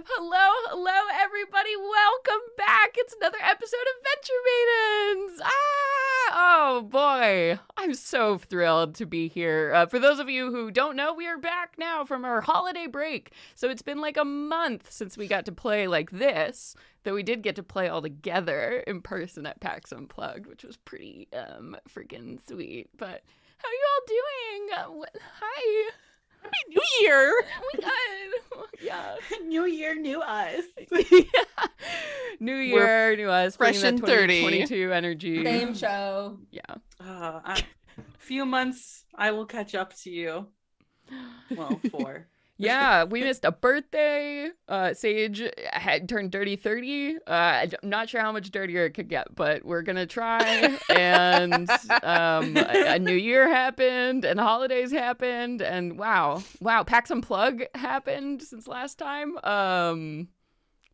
Hello, everybody. Welcome back. It's another episode of Venture Maidens. Oh boy, I'm so thrilled to be here. For those of you who don't know, we are back now from our holiday break. So it's been like a month since we got to play like this, though we did get to play all together in person at PAX Unplugged, which was pretty freaking sweet. But how are you all doing? Hi. Happy New Year! Oh my god. Yeah. New Year, new us. Yeah. New year, new us. Fresh and 2022 energy. Same show. Yeah. A few months, I will catch up to you. Well, 4. Yeah, we missed a birthday. Sage had turned dirty 30. I'm not sure how much dirtier it could get, but we're gonna try. And a new year happened, and holidays happened, and wow, PAX Unplug happened since last time.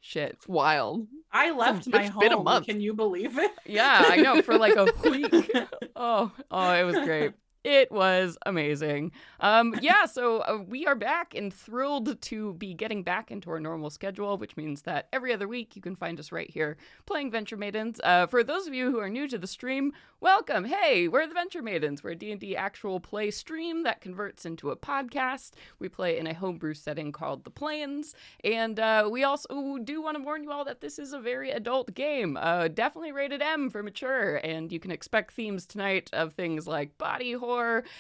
Shit, It's wild. I left my home. been a month. Can you believe it? yeah, I know, for like a week. Oh, it was great. It was amazing. So we are back and thrilled to be getting back into our normal schedule, which means that every other week you can find us right here playing Venture Maidens. For those of you who are new to the stream, welcome. Hey, we're the Venture Maidens. We're a D&D actual play stream that converts into a podcast. We play in a homebrew setting called The Plains, and we also do want to warn you all that this is a very adult game. Definitely rated M for mature, and you can expect themes tonight of things like body horror,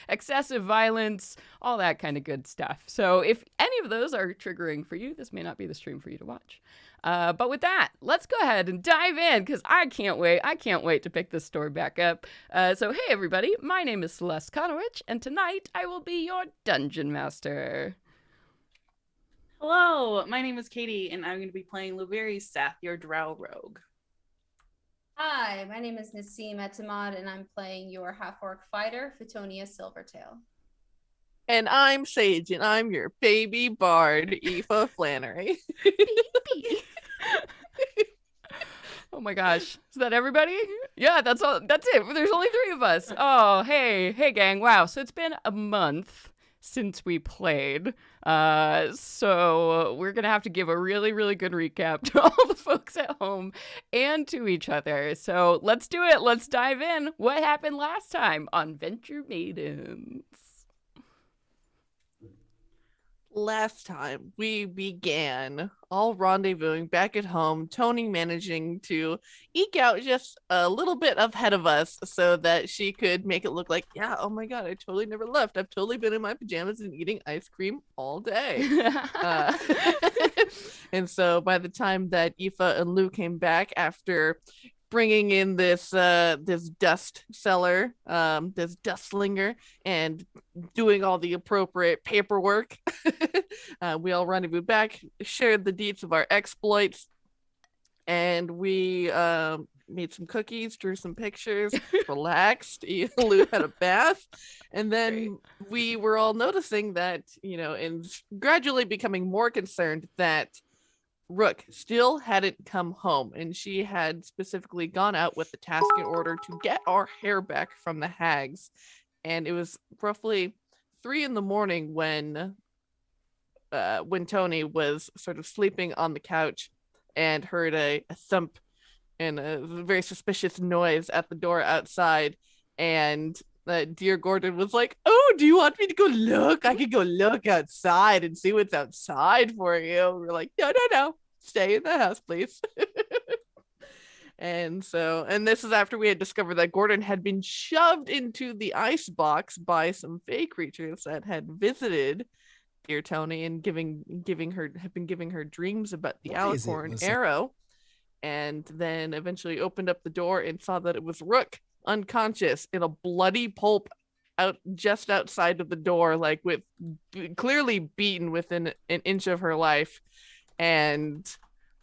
excessive violence, all that kind of good stuff. So if any of those are triggering for you, this may not be the stream for you to watch. But with that, let's go ahead and dive in, because I can't wait to pick this story back up. So hey everybody, my name is Celeste Conowich, and tonight I will be your dungeon master. Hello, my name is Katie, and I'm going to be playing Luveri Sath, your drow rogue. Hi, my name is Nassim Etamad, and I'm playing your half-orc fighter, Fitonia Silvertail. And I'm Sage, and I'm your baby bard, Aoife Flannery. Baby. Oh my gosh. Is that everybody? Yeah, that's all. That's it. There's only 3 of us. Oh, hey gang. Wow. So it's been a month since we played. So we're going to have to give a really, really good recap to all the folks at home and to each other. So let's do it. Let's dive in. What happened last time on Venture Maidens? Last time we began all rendezvousing back at home, Tony managing to eke out just a little bit ahead of us so that she could make it look like, yeah, oh my god, I totally never left. I've totally been in my pajamas and eating ice cream all day. And so by the time that Aoife and Lou came back after bringing in this dust seller, this dust slinger, and doing all the appropriate paperwork, we all rendezvoused back, shared the deets of our exploits, and we made some cookies, drew some pictures, relaxed. Lou had a bath, and then we were all noticing that, and gradually becoming more concerned that Rook still hadn't come home, and she had specifically gone out with the task in order to get our hair back from the hags. And it was roughly 3 a.m. when Tony was sort of sleeping on the couch and heard a thump and a very suspicious noise at the door outside. And dear Gordon was like, oh, do you want me to go look? I could go look outside and see what's outside for you. We're like, no, stay in the house, please. And this is after we had discovered that Gordon had been shoved into the ice box by some fey creatures that had visited dear Tony and had been giving her dreams about the alicorn arrow, and then eventually opened up the door and saw that it was Rook, unconscious in a bloody pulp just outside of the door, like with clearly beaten within an inch of her life. And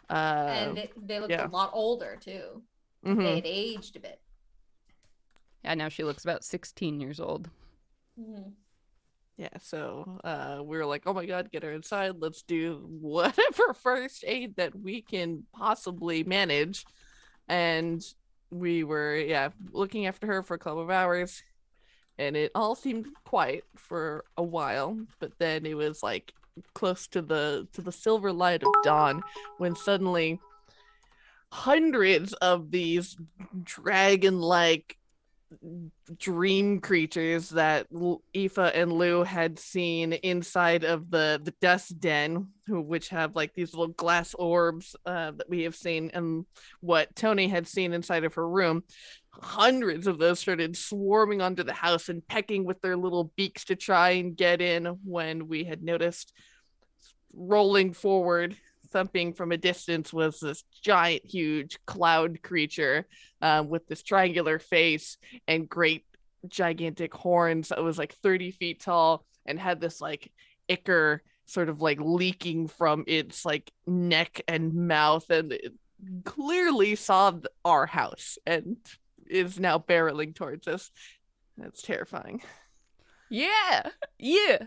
they looked a lot older too. Mm-hmm. They had aged a bit. Yeah, now she looks about 16 years old. Mm-hmm. Yeah, so we were like, oh my god, get her inside. Let's do whatever first aid that we can possibly manage. And we were, looking after her for a couple of hours. And it all seemed quiet for a while. But then it was like close to the silver light of dawn when suddenly hundreds of these dragon-like dream creatures that Aoife and Lou had seen inside of the dust den, which have like these little glass orbs that we have seen, and what Tony had seen inside of her room. Hundreds of those started swarming onto the house and pecking with their little beaks to try and get in when we had noticed rolling forward, thumping from a distance, was this giant, huge cloud creature with this triangular face and great, gigantic horns that was like 30 feet tall and had this like ichor sort of like leaking from its like neck and mouth, and it clearly saw our house and is now barreling towards us. That's terrifying. Yeah,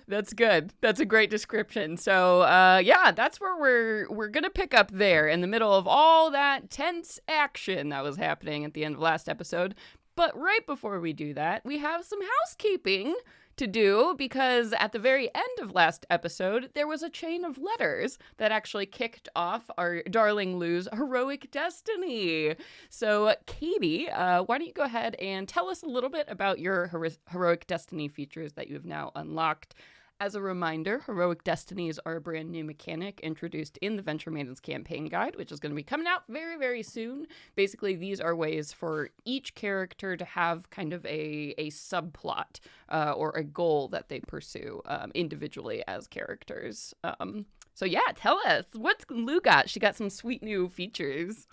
that's good. That's a great description. So, yeah, that's where we're gonna pick up there in the middle of all that tense action that was happening at the end of last episode. But right before we do that, we have some housekeeping to do, because at the very end of last episode, there was a chain of letters that actually kicked off our darling Lou's heroic destiny. So, Katie, why don't you go ahead and tell us a little bit about your heroic destiny features that you have now unlocked. As a reminder, heroic destinies are a brand new mechanic introduced in the Venture Maidens campaign guide, which is going to be coming out very, very soon. Basically, these are ways for each character to have kind of a subplot or a goal that they pursue individually as characters. So yeah, tell us, what's Lou got? She got some sweet new features.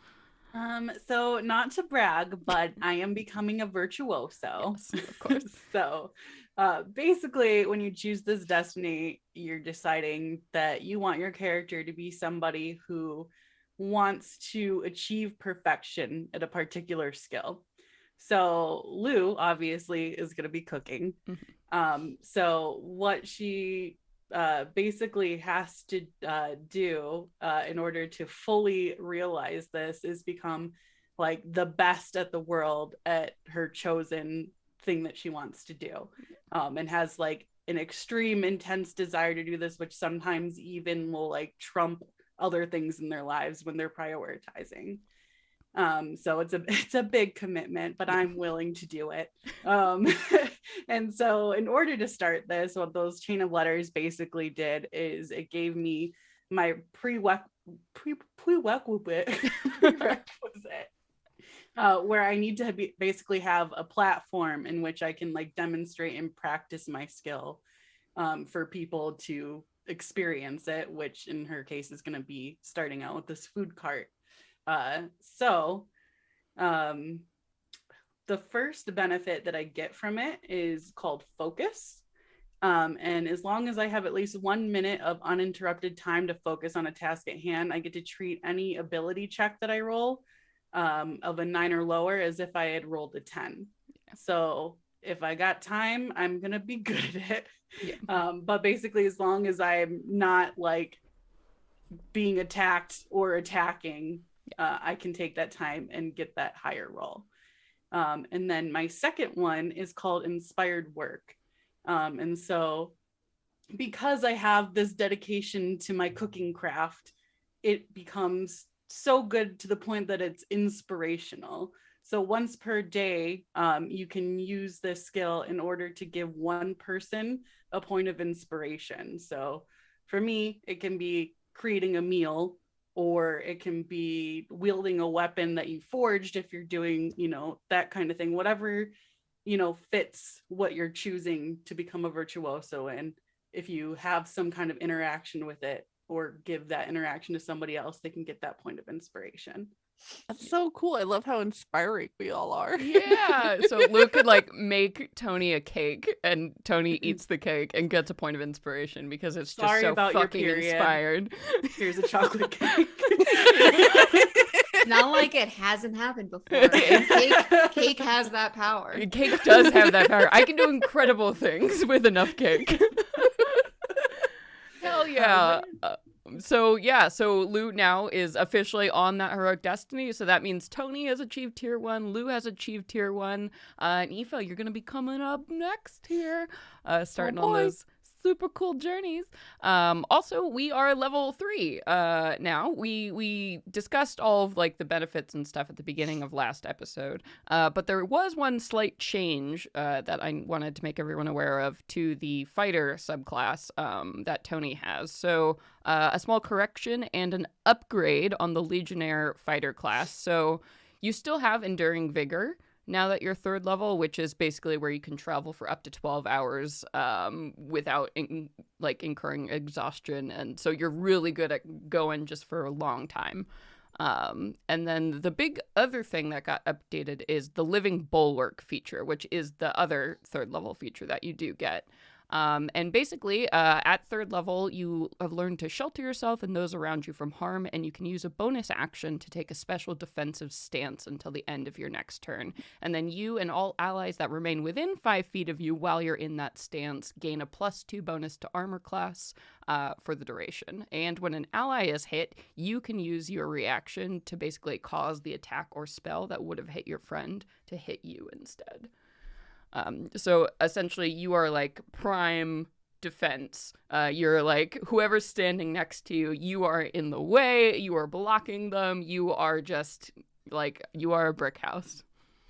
So not to brag, but I am becoming a virtuoso. Yes, of course. So basically, when you choose this destiny, you're deciding that you want your character to be somebody who wants to achieve perfection at a particular skill. So Lou obviously is going to be cooking. Mm-hmm. So what she basically has to do in order to fully realize this is become like the best at the world at her chosen thing that she wants to do, and has like an extreme intense desire to do this, which sometimes even will like trump other things in their lives when they're prioritizing. So it's a big commitment, but I'm willing to do it. And so in order to start this, what those chain of letters basically did is it gave me my prerequisite where I need to basically have a platform in which I can like demonstrate and practice my skill for people to experience it, which in her case is going to be starting out with this food cart. So the first benefit that I get from it is called focus. And as long as I have at least 1 minute of uninterrupted time to focus on a task at hand, I get to treat any ability check that I roll of a 9 or lower as if I had rolled a 10. So if I got time, I'm going to be good at it. Yeah. But basically, as long as I'm not like being attacked or attacking, I can take that time and get that higher roll. And then my second one is called inspired work. And so because I have this dedication to my cooking craft, it becomes so good to the point that it's inspirational. So once per day, you can use this skill in order to give one person a point of inspiration. So for me, it can be creating a meal, or it can be wielding a weapon that you forged if you're doing, that kind of thing, whatever, fits what you're choosing to become a virtuoso in. If you have some kind of interaction with it or give that interaction to somebody else, they can get that point of inspiration. That's so cool. I love how inspiring we all are. Yeah. So Luke could like make Tony a cake, and Tony eats the cake and gets a point of inspiration because it's just so fucking inspired. Here's a chocolate cake. It's not like it hasn't happened before. Cake has that power. Cake does have that power. I can do incredible things with enough cake. Hell yeah. So Lou now is officially on that heroic destiny. So that means Tony has achieved tier 1, Lou has achieved tier 1, and Aoife, you're gonna be coming up next here, starting on those super cool journeys. Also, we are level 3 now. We discussed all of like the benefits and stuff at the beginning of last episode, but there was one slight change that I wanted to make everyone aware of to the fighter subclass that Tony has. So a small correction and an upgrade on the Legionnaire fighter class. So you still have Enduring Vigor now that you're 3rd level, which is basically where you can travel for up to 12 hours without incurring exhaustion. And so you're really good at going just for a long time. And then the big other thing that got updated is the Living Bulwark feature, which is the other 3rd level feature that you do get. And basically, at 3rd level, you have learned to shelter yourself and those around you from harm, and you can use a bonus action to take a special defensive stance until the end of your next turn. And then you and all allies that remain within 5 feet of you while you're in that stance gain a +2 bonus to armor class for the duration. And when an ally is hit, you can use your reaction to basically cause the attack or spell that would have hit your friend to hit you instead. So essentially you are like prime defense. You're like whoever's standing next to you, you are in the way, you are blocking them, you are just like, you are a brick house.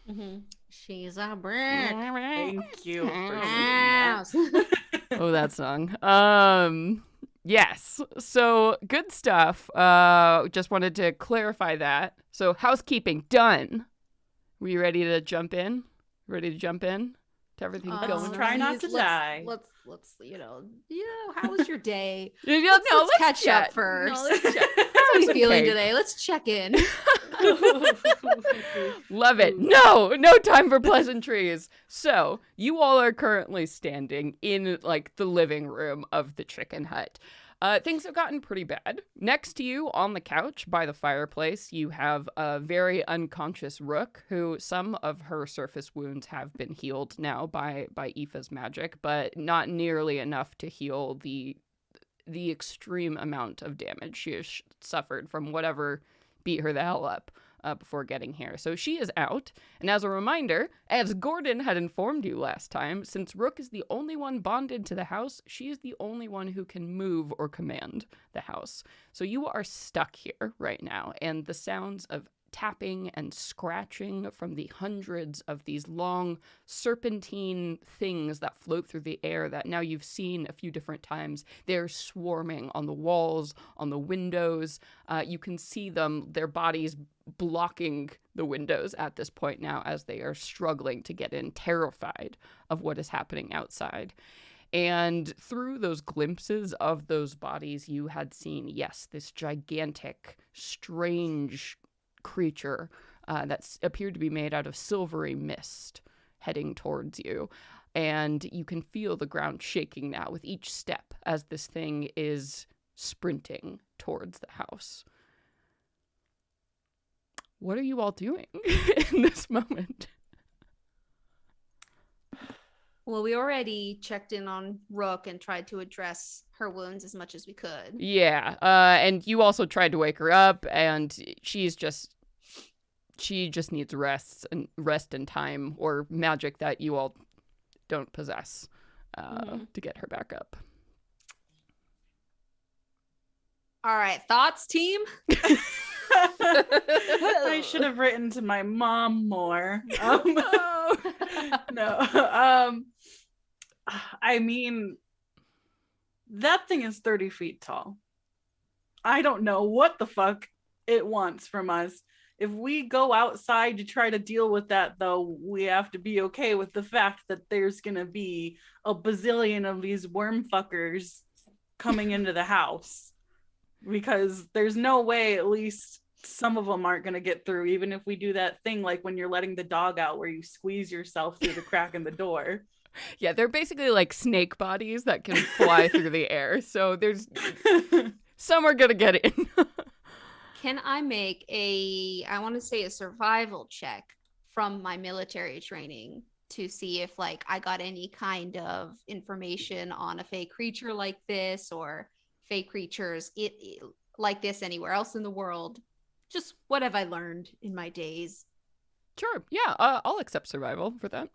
Mm-hmm. She's a brick. Thank you. House. Oh, that song. Yes. So good stuff. Just wanted to clarify that. So housekeeping done. Were you ready to jump in? Ready to jump in to everything going on? Try not to die. Let's how was your day? Let's catch chat. up first. No, let's chat. How are you Some feeling cake. today? Let's check in. Love it. No time for pleasantries. So you all are currently standing in like the living room of the chicken hut. Things have gotten pretty bad. Next to you on the couch by the fireplace, you have a very unconscious Rook, who some of her surface wounds have been healed now by Aoife's magic, but not nearly enough to heal the extreme amount of damage she has suffered from whatever beat her the hell up before getting here. So she is out. And as a reminder, as Gordon had informed you last time, since Rook is the only one bonded to the house, she is the only one who can move or command the house. So you are stuck here right now. And the sounds of tapping and scratching from the hundreds of these long serpentine things that float through the air that now you've seen a few different times. They're swarming on the walls, on the windows. You can see them, their bodies blocking the windows at this point now as they are struggling to get in, terrified of what is happening outside. And through those glimpses of those bodies, you had seen, yes, this gigantic, strange creature that appeared to be made out of silvery mist heading towards you. And you can feel the ground shaking now with each step as this thing is sprinting towards the house. What are you all doing in this moment? Well, we already checked in on Rook and tried to address her wounds as much as we could. Yeah, and you also tried to wake her up, and she just needs rest and time, or magic that you all don't possess to get her back up. All right, thoughts, team? I should have written to my mom more. No. I mean, that thing is 30 feet tall. I don't know what the fuck it wants from us. If we go outside to try to deal with that, though, we have to be okay with the fact that there's gonna be a bazillion of these worm fuckers coming into the house. Because there's no way at least some of them aren't going to get through, even if we do that thing like when you're letting the dog out where you squeeze yourself through the crack in the door. Yeah, they're basically like snake bodies that can fly through the air. So there's some are going to get in. Can I make I want to say a survival check from my military training to see if like I got any kind of information on a fey creature like this or fey creatures like this anywhere else in the world? Just what have I learned in my days? Sure. Yeah, I'll accept survival for that.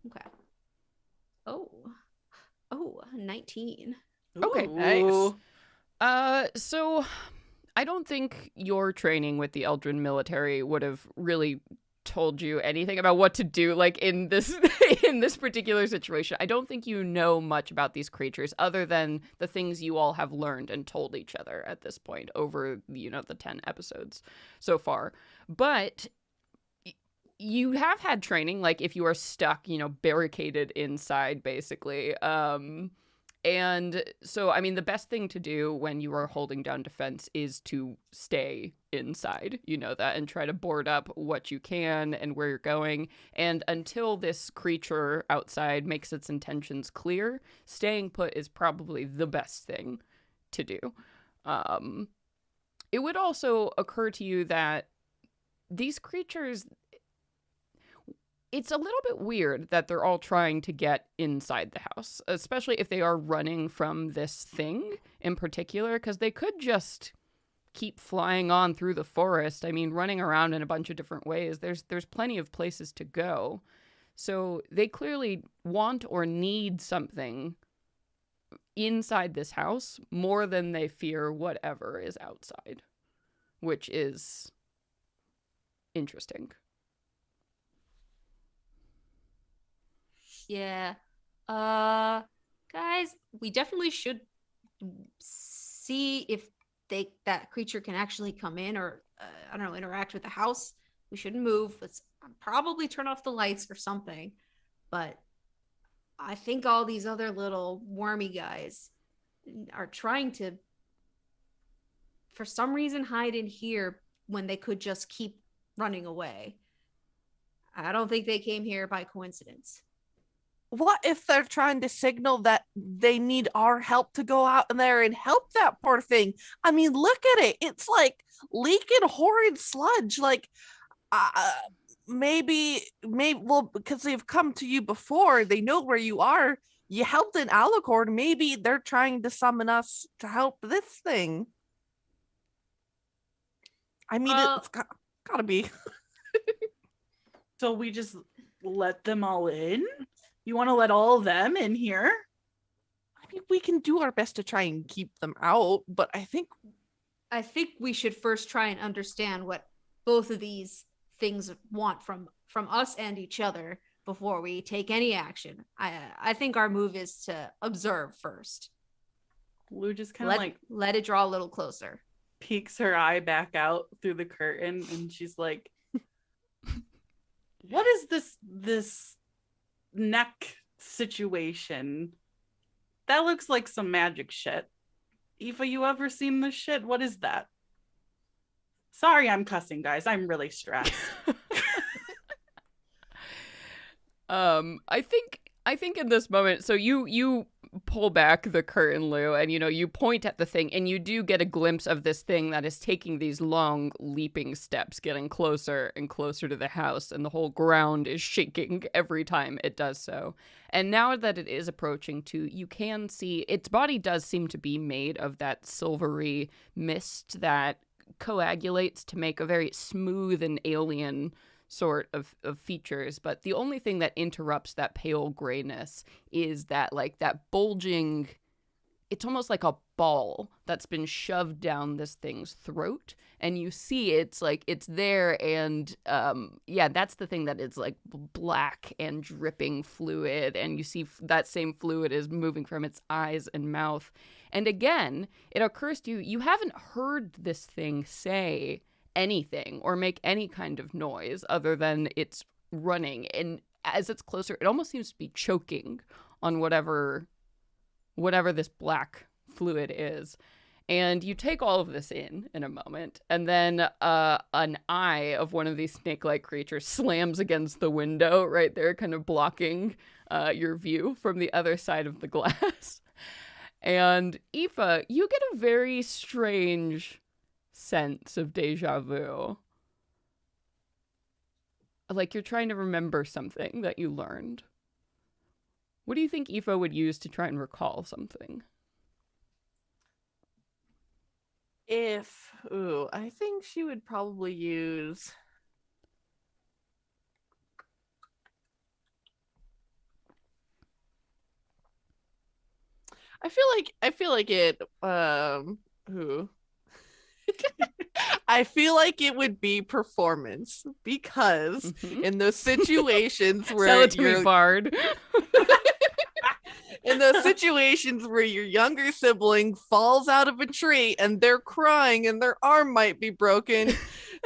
Okay. Oh. Oh, 19. Okay. Ooh. So I don't think your training with the Eldrin military would have really told you anything about what to do like in this in this particular situation. I don't think you know much about these creatures other than the things you all have learned and told each other at this point over, the 10 episodes so far. But you have had training, like if you are stuck, barricaded inside, basically. And so, I mean, the best thing to do when you are holding down defense is to stay inside, that, and try to board up what you can and where you're going. And until this creature outside makes its intentions clear, staying put is probably the best thing to do. It would also occur to you that these creatures, it's a little bit weird that they're all trying to get inside the house, especially if they are running from this thing in particular, because they could just keep flying on through the forest. I mean, running around in a bunch of different ways. There's plenty of places to go. So they clearly want or need something inside this house more than they fear whatever is outside, which is interesting. Yeah. Guys, we definitely should see if that creature can actually come in or I don't know, interact with the house. We shouldn't move. Let's probably turn off the lights or something. But I think all these other little wormy guys are trying to, for some reason, hide in here when they could just keep running away. I don't think they came here by coincidence. What if they're trying to signal that they need our help to go out in there and help that poor thing? I mean, look at it. It's like leaking horrid sludge. Like, maybe, well, because they've come to you before, they know where you are. You helped an alicord. Maybe they're trying to summon us to help this thing. I mean, it's gotta be. So we just let them all in? You want to let all of them in here? I mean, we can do our best to try and keep them out, but I think we should first try and understand what both of these things want from us and each other before we take any action. I think our move is to observe first. Lou just kind of let it draw a little closer. Peeks her eye back out through the curtain, and she's like, "What is this neck situation? That looks like some magic shit. Aoife, you ever seen this shit? What is that?" Sorry, I'm cussing, guys. I'm really stressed. I think in this moment, so you pull back the curtain, Lou, and you point at the thing, and you do get a glimpse of this thing that is taking these long leaping steps, getting closer and closer to the house, and the whole ground is shaking every time it does so. And now that it is approaching too, you can see its body does seem to be made of that silvery mist that coagulates to make a very smooth and alien sort of features, but the only thing that interrupts that pale grayness is that that bulging, it's almost like a ball that's been shoved down this thing's throat, and you see it's there, and that's the thing that is black and dripping fluid, and you see that same fluid is moving from its eyes and mouth. And again, it occurs to you haven't heard this thing say anything or make any kind of noise other than it's running, and as it's closer it almost seems to be choking on whatever this black fluid is. And you take all of this in a moment, and then an eye of one of these snake-like creatures slams against the window right there, kind of blocking your view from the other side of the glass. And Aoife, you get a very strange sense of deja vu. Like you're trying to remember something that you learned. What do you think Aoife would use to try and recall something? I think she would probably use I feel like it who I feel like it would be performance because Mhm. in those situations Sell where it to me, you're Bard. in those situations where your younger sibling falls out of a tree and they're crying and their arm might be broken,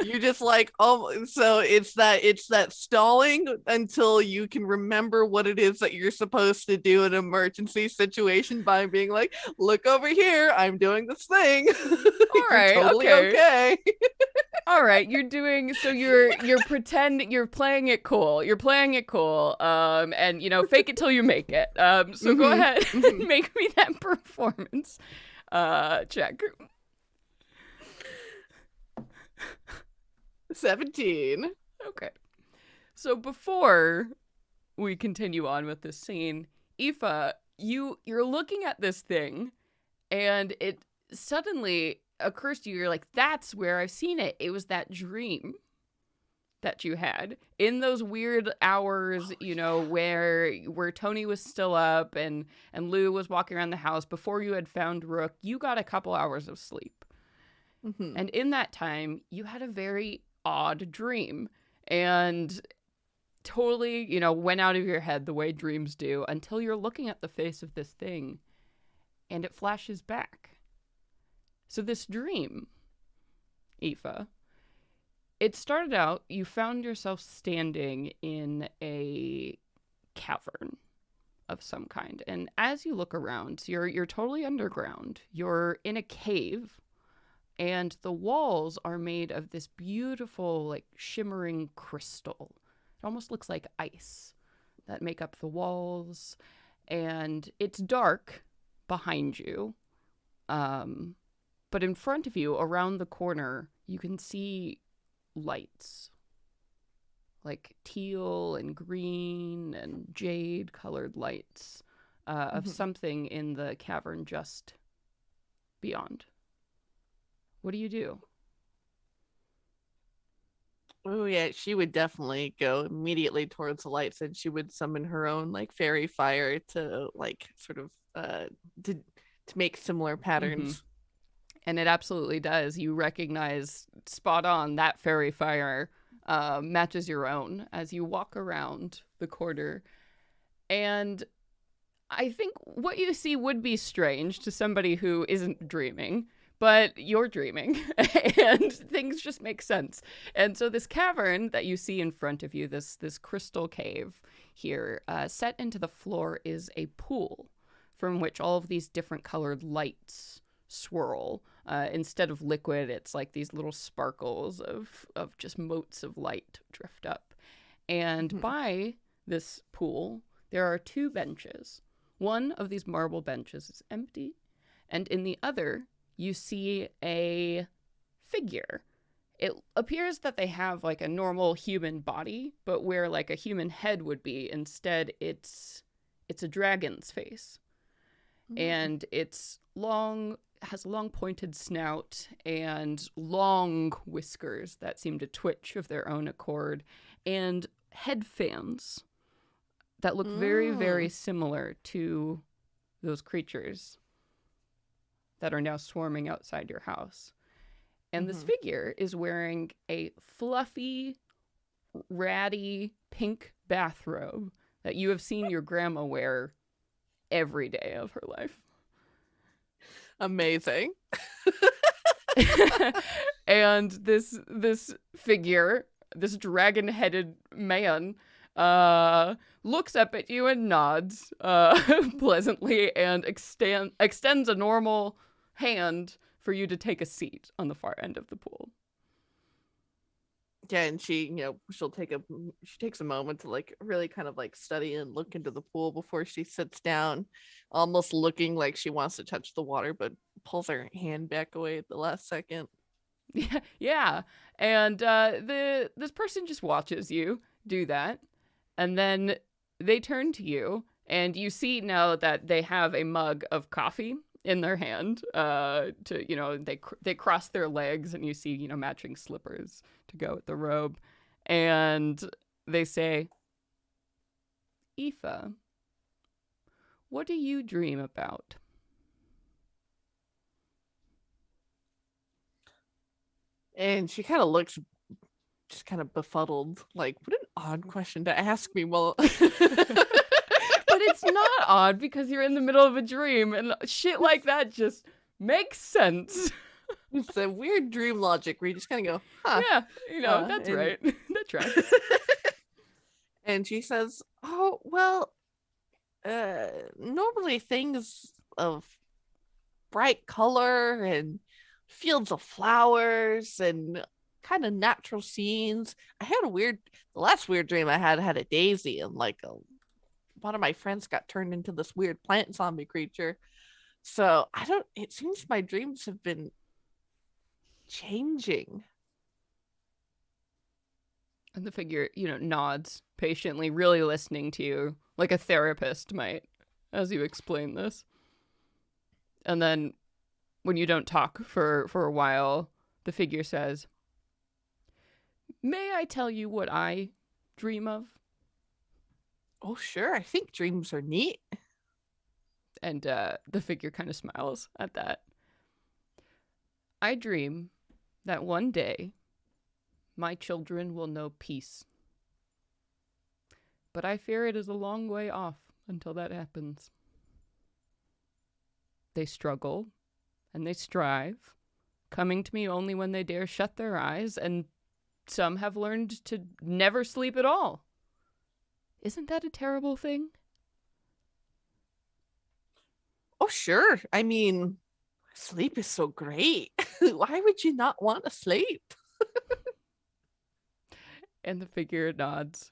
you just like, oh, so it's that stalling until you can remember what it is that you're supposed to do in an emergency situation by being like, look over here, I'm doing this thing. All You're right, totally okay. okay. All right, you're playing it cool. You're playing it cool. And fake it till you make it. So go Mhm, ahead and mhm. make me that performance check. 17. Okay. So before we continue on with this scene, Aoife, you're looking at this thing and it suddenly occurs to you, you're like, that's where I've seen it. It was that dream that you had in those weird hours, where Tony was still up and Lou was walking around the house before you had found Rook. You got a couple hours of sleep. Mhm. And in that time, you had a very odd dream and totally, went out of your head the way dreams do until you're looking at the face of this thing and it flashes back. So this dream, Aoife, it started out, you found yourself standing in a cavern of some kind. And as you look around, you're totally underground. You're in a cave, and the walls are made of this beautiful, like, shimmering crystal. It almost looks like ice that make up the walls. And it's dark behind you. But in front of you, around the corner, you can see lights, like teal and green and jade colored lights of Mhm. something in the cavern just beyond. What do you do? Oh yeah, she would definitely go immediately towards the lights, and she would summon her own like fairy fire to like sort of to make similar Mm-hmm. patterns. And it absolutely does. You recognize spot on that fairy fire matches your own as you walk around the corner. And I think what you see would be strange to somebody who isn't dreaming, but you're dreaming and things just make sense. And so this cavern that you see in front of you, this crystal cave here, set into the floor is a pool from which all of these different colored lights swirl. Instead of liquid, it's like these little sparkles of just motes of light drift up. And Mhm. by this pool, there are two benches. One of these marble benches is empty, and in the other, you see a figure. It appears that they have like a normal human body, but where like a human head would be, instead it's a dragon's face. And it's long, has a long pointed snout and long whiskers that seem to twitch of their own accord, and head fans that look very, very Mm. similar to those creatures that are now swarming outside your house. And this Mhm. figure is wearing a fluffy, ratty pink bathrobe that you have seen your grandma wear every day of her life. Amazing. And this figure, this dragon-headed man, looks up at you and nods pleasantly and extends a normal hand for you to take a seat on the far end of the pool. Yeah, and she takes a moment to like really kind of like study and look into the pool before she sits down, almost looking like she wants to touch the water, but pulls her hand back away at the last second. Yeah. And this person just watches you do that, and then they turn to you, and you see now that they have a mug of coffee in their hand. They cross their legs, and you see matching slippers to go with the robe, and they say, "Aoife, what do you dream about?" And she kind of looks just kind of befuddled, like, what an odd question to ask me. Well, But it's not odd because you're in the middle of a dream and shit like that just makes sense. it's a weird dream logic where you just kind of go, huh. Yeah, you know, that's and- right. That tracks. And she says, oh, well, normally things of bright color and fields of flowers and kind of natural scenes. I had the last weird dream I had a daisy, and like one of my friends got turned into this weird plant zombie creature. So it seems my dreams have been changing. And the figure, nods patiently, really listening to you, like a therapist might, as you explain this. And then when you don't talk for a while, the figure says, "May I tell you what I dream of?" Oh, sure. I think dreams are neat. And the figure kind of smiles at that. "I dream that one day my children will know peace. But I fear it is a long way off until that happens. They struggle and they strive, coming to me only when they dare shut their eyes, and some have learned to never sleep at all. Isn't that a terrible thing?" Oh, sure. I mean, sleep is so great. Why would you not want to sleep? And the figure nods.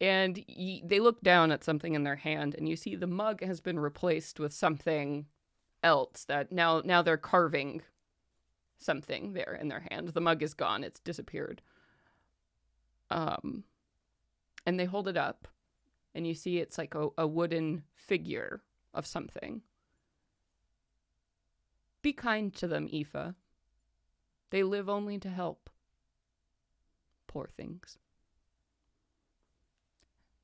And they look down at something in their hand, and you see the mug has been replaced with something else that now they're carving something there in their hand. The mug is gone. It's disappeared. And they hold it up, and you see it's like a wooden figure of something. "Be kind to them, Aoife. They live only to help. Poor things."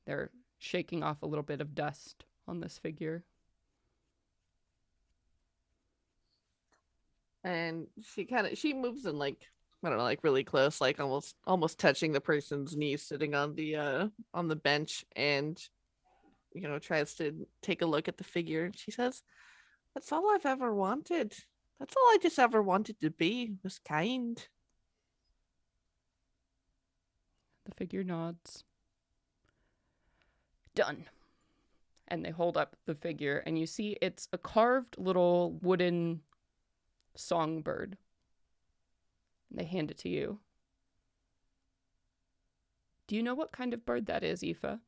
They're shaking off a little bit of dust on this figure. And she moves in, like, I don't know, like really close, like almost touching the person's knees sitting on the bench, and tries to take a look at the figure. She says, "That's all I've ever wanted. That's all I just ever wanted to be, was kind." The figure nods. "Done." And they hold up the figure, and you see it's a carved little wooden songbird. And they hand it to you. "Do you know what kind of bird that is, Aoife?"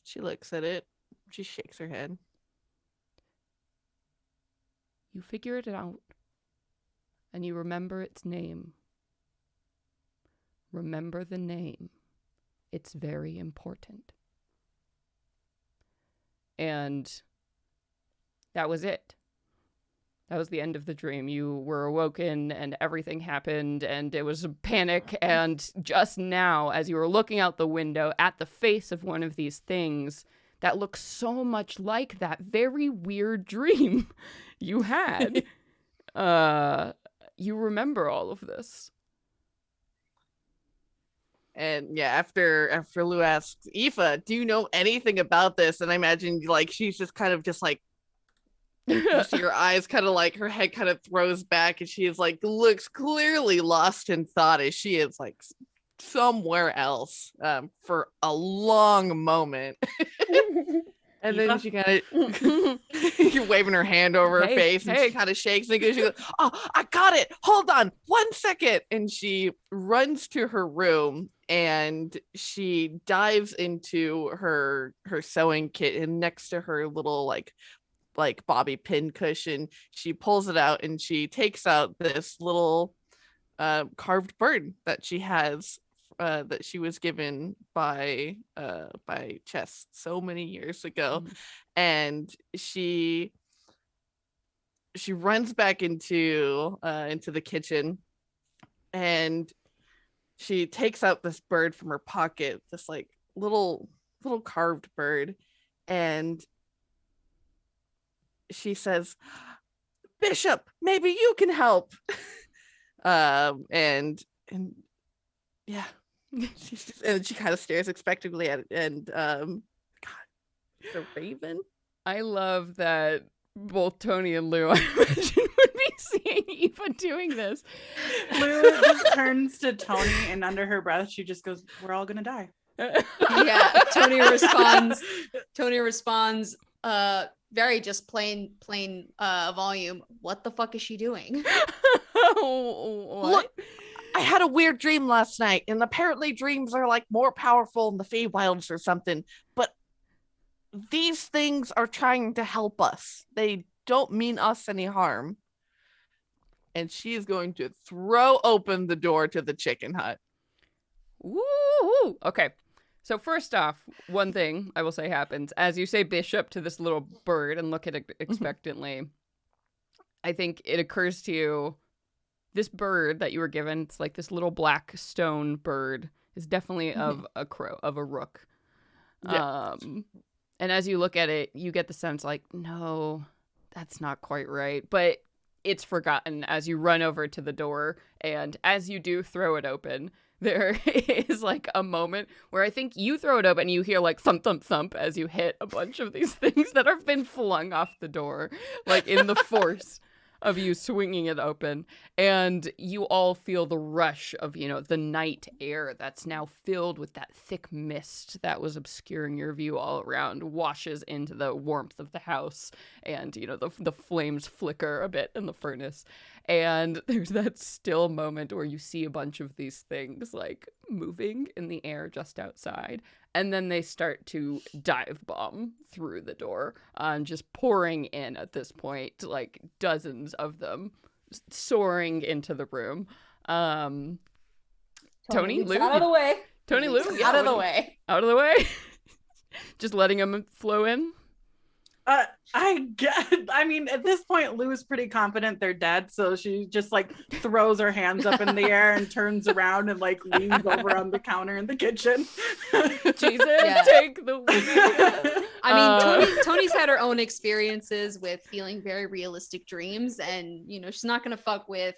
She looks at it. She shakes her head. "You figured it out, and you remember its name. Remember the name. It's very important." And that was it. That was the end of the dream. You were awoken and everything happened and it was a panic. And just now, as you were looking out the window at the face of one of these things that looks so much like that very weird dream you had, you remember all of this. And yeah, after Lou asks, "Aoife, do you know anything about this?" And I imagine like she's just kind of just like, you see her eyes kind of like, her head kind of throws back, and she is like, looks clearly lost in thought as she is like somewhere else for a long moment. And then she kind of you're waving her hand over her face, and she kind of shakes and she goes, "Oh, I got it. Hold on 1 second." And she runs to her room and she dives into her sewing kit, and next to her little like bobby pin cushion, she pulls it out and she takes out this little carved bird that she has that she was given by Chess so many years ago. Mm-hmm. And she runs back into the kitchen, and she takes out this bird from her pocket, this like little carved bird, and she says, Bishop, maybe you can help. And yeah, she kind of stares expectantly at it, and God, the raven. I love that both Tony and Lou, I imagine, would be seeing Eva doing this. Lou just turns to Tony, and under her breath, she just goes, "We're all gonna die." Yeah, Tony responds very just plain volume. What the fuck is she doing? What? Look, I had a weird dream last night, and apparently dreams are like more powerful in the Feywilds or something, but these things are trying to help us. They don't mean us any harm. And she is going to throw open the door to the chicken hut. Woo! Okay. So first off, one thing I will say happens as you say Bishop to this little bird and look at it expectantly. I think it occurs to you, this bird that you were given, it's like this little black stone bird, is definitely of a crow, of a rook. Yeah. And as you look at it, you get the sense like, no, that's not quite right. But it's forgotten as you run over to the door. And as you do throw it open, there is like a moment where I think you throw it open and you hear like thump, thump, thump as you hit a bunch of these things that have been flung off the door, like in the force of you swinging it open. And you all feel the rush of, the night air that's now filled with that thick mist that was obscuring your view all around, washes into the warmth of the house. And, the flames flicker a bit in the furnace. And there's that still moment where you see a bunch of these things like moving in the air just outside. And then they start to dive bomb through the door, just pouring in at this point, like dozens of them soaring into the room. Tony, Lou, out of the way. Tony, Lou, Out of the way. Out of the way. Just letting them flow in. I mean, at this point, Lou's pretty confident they're dead, so she just like throws her hands up in the air and turns around and like leans over on the counter in the kitchen. Jesus, Yeah. take the wheel. I mean, Tony's had her own experiences with feeling very realistic dreams, and she's not gonna fuck with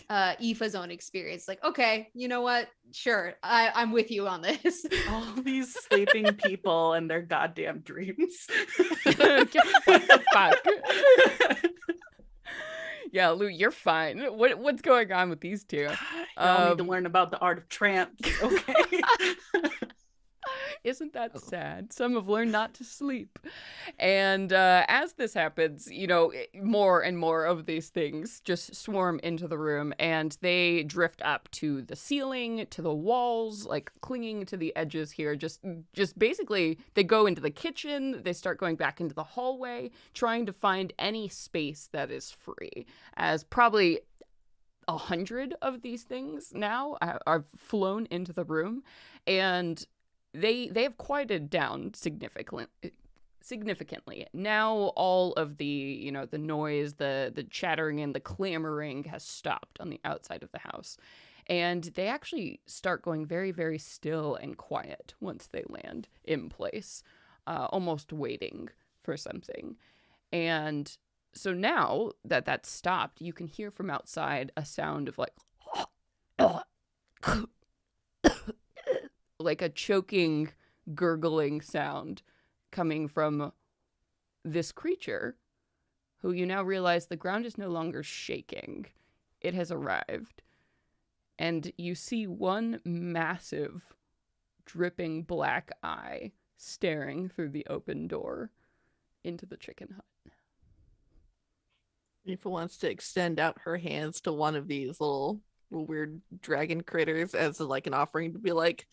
Aoife's own experience. Like, okay, you know what? Sure, I'm with you on this. All these sleeping people and their goddamn dreams. What the fuck? Yeah, Lou, you're fine. What's going on with these two? Y'all need to learn about the art of trance, okay? Isn't that sad? Some have learned not to sleep. And as this happens, more and more of these things just swarm into the room, and they drift up to the ceiling, to the walls, like clinging to the edges here. Just basically, they go into the kitchen, they start going back into the hallway, trying to find any space that is free, as probably 100 of these things now are flown into the room, and they have quieted down significantly. Now all of the the noise, the chattering and the clamoring has stopped on the outside of the house, and they actually start going very, very still and quiet once they land in place, almost waiting for something. And so now that that's stopped, you can hear from outside a sound of like like a choking, gurgling sound coming from this creature, who you now realize the ground is no longer shaking. It has arrived. And you see one massive, dripping black eye staring through the open door into the chicken hut. Aoife wants to extend out her hands to one of these little weird dragon critters as like an offering to be like,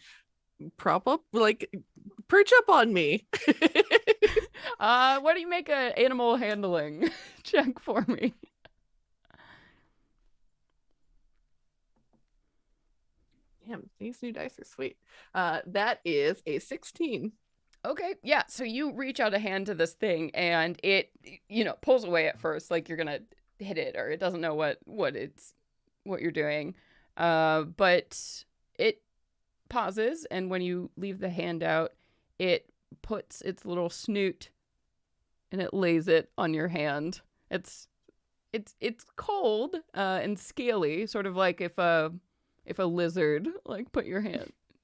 prop up, like perch up on me. Why do you make an animal handling check for me? Damn, these new dice are sweet. That is a 16. Okay, yeah, so you reach out a hand to this thing, and it, pulls away at first, like you're gonna hit it, or it doesn't know what you're doing. But it pauses, and when you leave the hand out, it puts its little snoot and it lays it on your hand. It's it's cold and scaly, sort of like if a lizard like put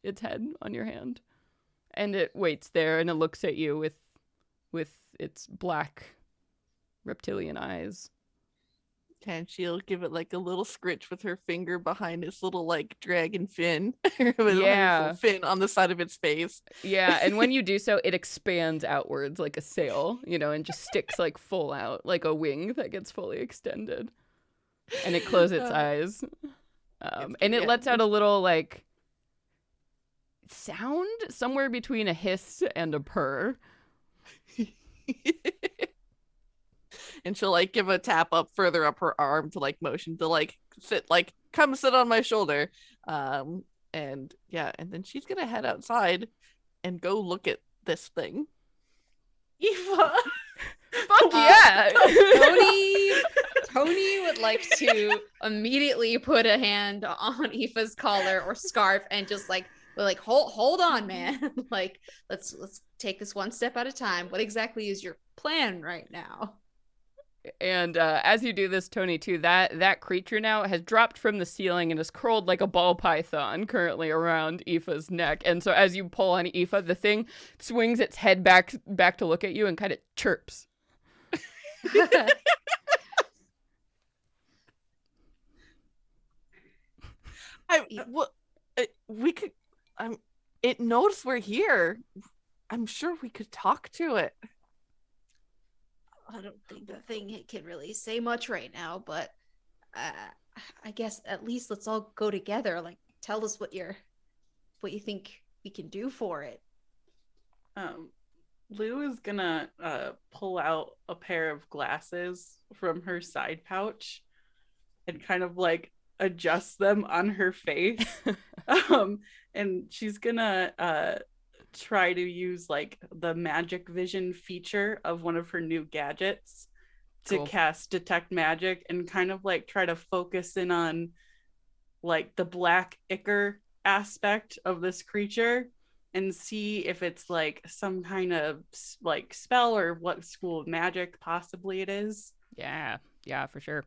its head on your hand, and it waits there and it looks at you with its black reptilian eyes. And she'll give it like a little scritch with her finger behind its little like dragon fin. With its little fin on the side of its face. Yeah, and when you do so, it expands outwards like a sail, and just sticks like full out, like a wing that gets fully extended. And it closes its eyes. And it lets out a little like sound somewhere between a hiss and a purr. And she'll like give a tap up further up her arm to like motion to like come sit on my shoulder. And then she's gonna head outside and go look at this thing. Eva. Fuck yeah. Tony would like to immediately put a hand on Aoife's collar or scarf and just hold on, man. Like let's take this one step at a time. What exactly is your plan right now? And as you do this, Tony, too, that creature now has dropped from the ceiling and is curled like a ball python currently around Aoife's neck. And so as you pull on Aoife, the thing swings its head back to look at you and kind of chirps. It knows we're here. I'm sure we could talk to it. I don't think the thing can really say much right now, but I guess at least let's all go together. Like, tell us what you think we can do for it. Lou is gonna pull out a pair of glasses from her side pouch and kind of like adjust them on her face. And she's gonna try to use like the magic vision feature of one of her new gadgets to cast detect magic and kind of like try to focus in on like the black ichor aspect of this creature and see if it's like some kind of like spell or what school of magic possibly it is. Yeah, for sure.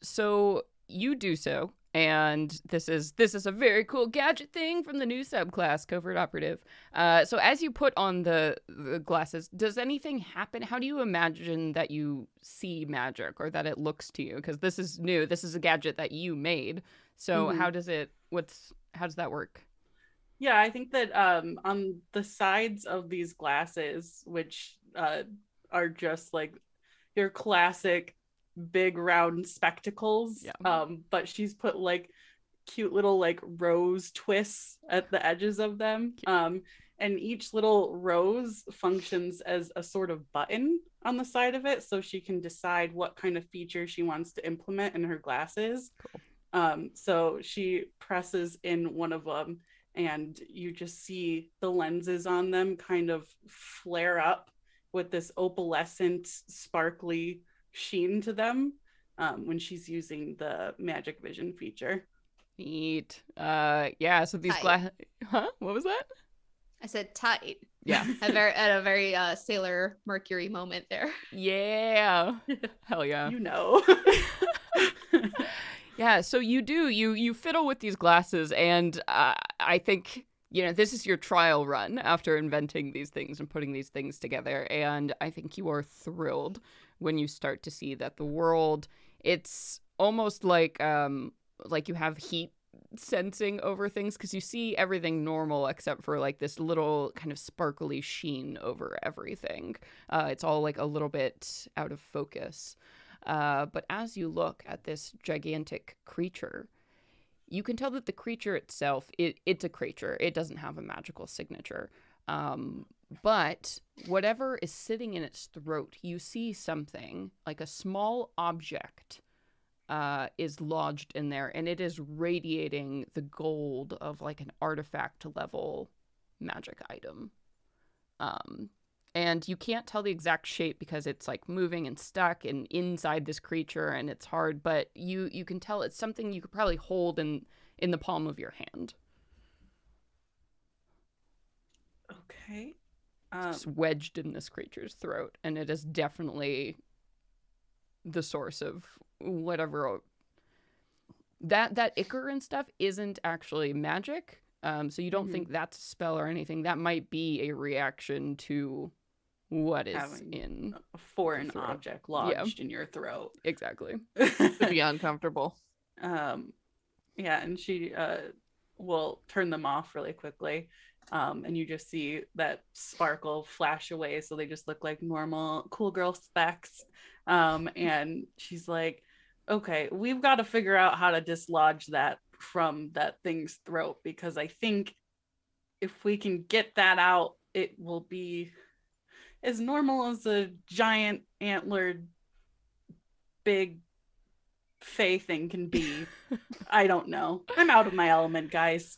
So you do so. And this is a very cool gadget thing from the new subclass, Covert Operative. So as you put on the glasses, does anything happen? How do you imagine that you see magic or that it looks to you? Because this is new. This is a gadget that you made. So how does that work? Yeah, I think that on the sides of these glasses, which are just like your classic big round spectacles, but she's put like cute little like rose twists at the edges of them, and each little rose functions as a sort of button on the side of it, so she can decide what kind of feature she wants to implement in her glasses. So she presses in one of them and you just see the lenses on them kind of flare up with this opalescent sparkly sheen to them when she's using the magic vision feature. Neat. So these glasses. Huh? What was that? I said tight. Yeah. At a very Sailor Mercury moment there. Yeah. Hell yeah. Yeah, so you fiddle with these glasses, and I think this is your trial run after inventing these things and putting these things together, and I think you are thrilled when you start to see that the world, it's almost like you have heat sensing over things, because you see everything normal except for like this little kind of sparkly sheen over everything. It's all like a little bit out of focus. But as you look at this gigantic creature, you can tell that the creature itself, it's a creature. It doesn't have a magical signature. But whatever is sitting in its throat, you see something like a small object is lodged in there, and it is radiating the gold of like an artifact level magic item. And you can't tell the exact shape because it's like moving and stuck and inside this creature, and it's hard, but you can tell it's something you could probably hold in the palm of your hand. Okay. It's wedged in this creature's throat, and it is definitely the source of whatever. That ichor and stuff isn't actually magic. So you don't think that's a spell or anything. That might be a reaction to what is Having in a foreign throat. object lodged in your throat. Exactly. To be uncomfortable. Yeah, and she will turn them off really quickly. And you just see that sparkle flash away, so they just look like normal cool girl specs. And she's like, okay, we've got to figure out how to dislodge that from that thing's throat, because I think if we can get that out, it will be as normal as a giant antlered big fey thing can be. I don't know. I'm out of my element, guys.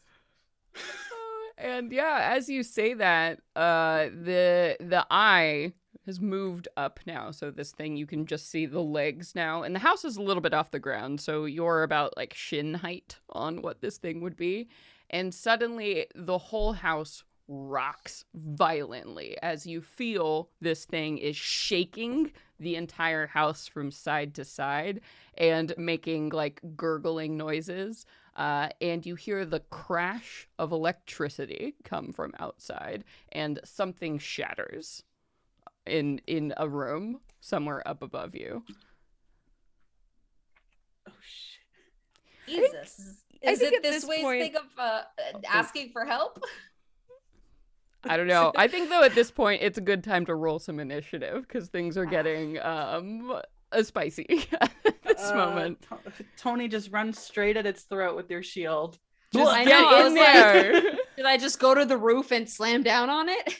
And yeah, as you say that, the eye has moved up now. So this thing, you can just see the legs now. And the house is a little bit off the ground. So you're about like shin height on what this thing would be. And suddenly the whole house rocks violently as you feel this thing is shaking the entire house from side to side and making like gurgling noises. And you hear the crash of electricity come from outside, and something shatters in a room somewhere up above you. Oh shit. Jesus. Is think it at this this way point- thing of asking for help? I don't know. I think though at this point it's a good time to roll some initiative because things are getting spicy at this moment. Tony just runs straight at its throat with your shield. Just I get know, I in was there. Did I just go to the roof and slam down on it?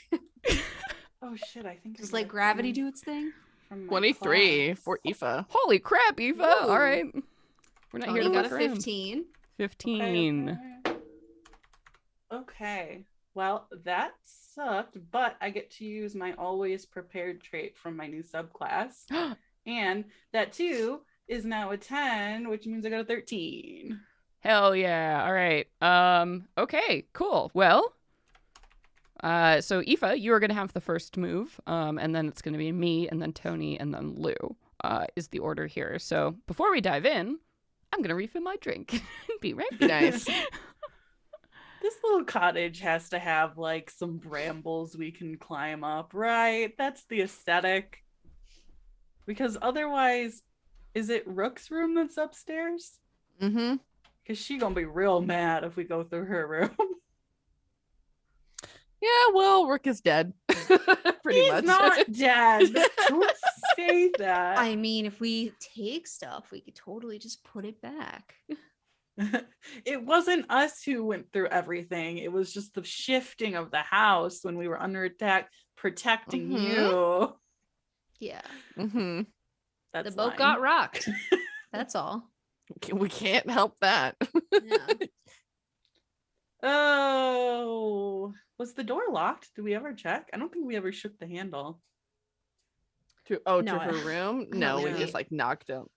Oh shit, I think Just I like got gravity one do its thing? from my 23 class. for Aoife. Holy crap, Eva! Whoa. All right, we're not Tony here to got a fuck around. 15. 15. Okay. Well, that sucked, but I get to use my always prepared trait from my new subclass. And that too is now a 10, which means I got a 13. Hell yeah! All right. Okay. Cool. Well. So Aoife, you are gonna have the first move. And then it's gonna be me, and then Tony, and then Lou. Is the order here. So before we dive in, I'm gonna refill my drink. Be right back. Nice. This little cottage has to have like some brambles we can climb up, right? That's the aesthetic. Because otherwise, is it Rook's room that's upstairs? Mm-hmm. Because she gonna be real mad if we go through her room. Yeah, well, Rook is dead. Pretty He's much. not dead. Don't say that. I mean, if we take stuff, we could totally just put it back. It wasn't us who went through everything. It was just the shifting of the house when we were under attack, protecting Mhm. you. Yeah. Mm-hmm. That's The boat fine. got rocked. That's all. We can't help that. Yeah. Oh, was the door locked? Did we ever check? I don't think we ever shook the handle To No, her room? I No, don't we think- just like knocked out.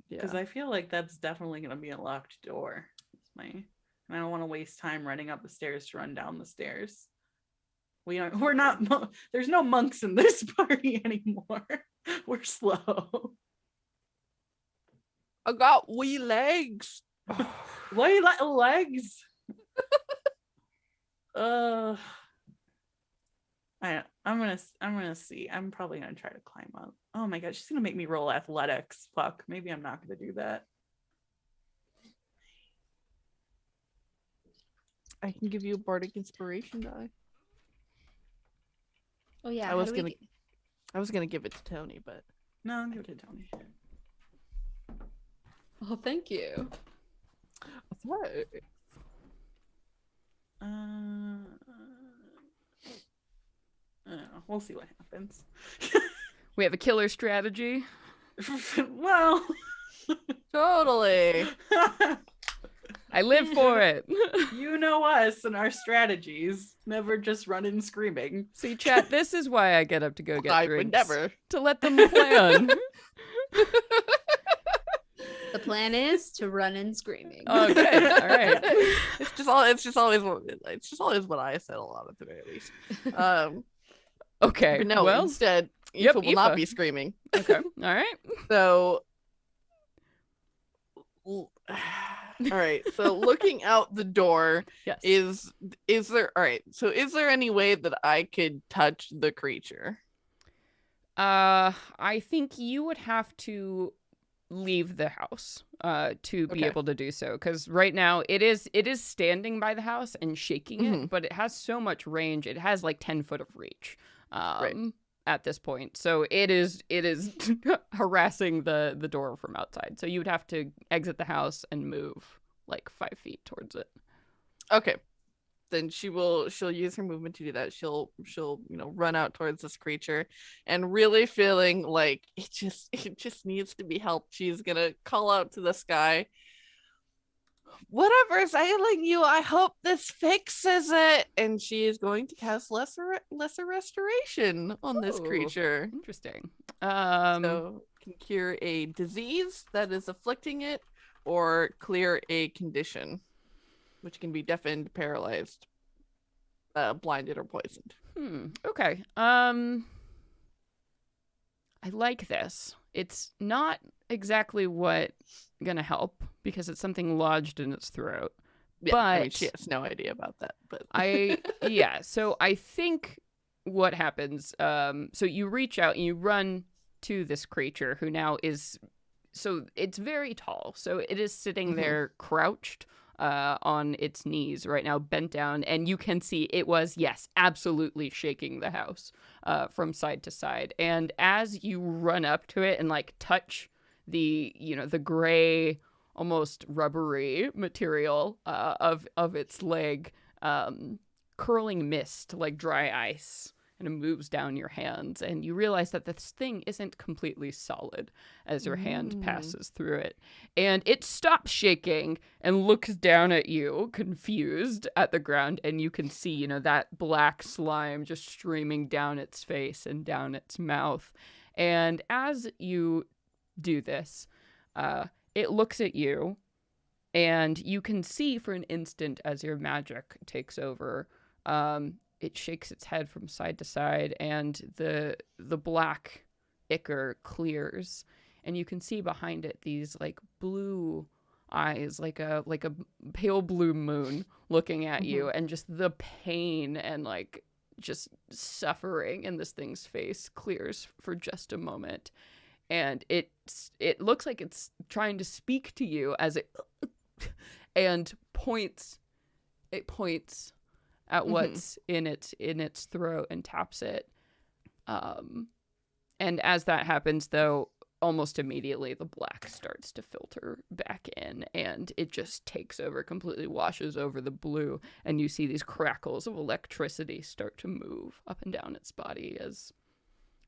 because I feel like that's definitely gonna be a locked door. And I don't want to waste time running up the stairs to run down the stairs. We're not. There's no monks in this party anymore. We're slow. I got wee legs. Why legs? I'm gonna see. I'm probably gonna try to climb up. Oh my god, she's gonna make me roll athletics. Fuck. Maybe I'm not gonna do that. I can give you a bardic inspiration die. Oh yeah. I how was do we gonna- get- I was gonna give it to Tony, but No, I'll give it to Tony. Oh, thank you. I don't know. We'll see what happens. We have a killer strategy. Well, Totally. I live for it. you know us and our strategies. Never just run in screaming. See, chat, this is why I get up to go get I drinks. would never. To let them plan. The plan is to run in screaming. Oh, good. All right. It's just always what I said a lot of the day, at least. Okay. But no, well, instead Yep, Aoife will not Aoife. be screaming. Okay. All right. So, all right. So looking out the door, Yes. is there? All right. So is there any way that I could touch the creature? I think you would have to leave the house to be Okay. able to do so, because right now it is standing by the house and shaking it, but it has so much range. It has like 10 foot of reach at this point, so it is harassing the door from outside. So you would have to exit the house and move like 5 feet towards it. Okay. Then she'll use her movement to do that. She'll run out towards this creature, and really feeling like it just needs to be helped, she's gonna call out to the sky, "Whatever's ailing you, I hope this fixes it." And she is going to cast lesser restoration on this Ooh, creature. Interesting. So can cure a disease that is afflicting it, or clear a condition, which can be deafened, paralyzed, blinded, or poisoned. Okay. I like this. It's not exactly what gonna help because it's something lodged in its throat. Yeah, but I mean, she has no idea about that. But so I think what happens, so you reach out and you run to this creature who now is, so it's very tall. So it is sitting there crouched on its knees right now, bent down, and you can see it was, yes, absolutely shaking the house from side to side. And as you run up to it and like touch the gray, almost rubbery material of its leg, curling mist like dry ice, and it moves down your hands, and you realize that this thing isn't completely solid as your hand passes through it. And it stops shaking and looks down at you, confused at the ground, and you can see, that black slime just streaming down its face and down its mouth. And as you do this, it looks at you, and you can see for an instant as your magic takes over, it shakes its head from side to side, and the black ichor clears, and you can see behind it these like blue eyes, like a pale blue moon looking at you, and just the pain and like just suffering in this thing's face clears for just a moment, and it looks like it's trying to speak to you as it and points at what's in its throat and taps it. And as that happens, though, almost immediately the black starts to filter back in, and it just takes over, completely washes over the blue, and you see these crackles of electricity start to move up and down its body as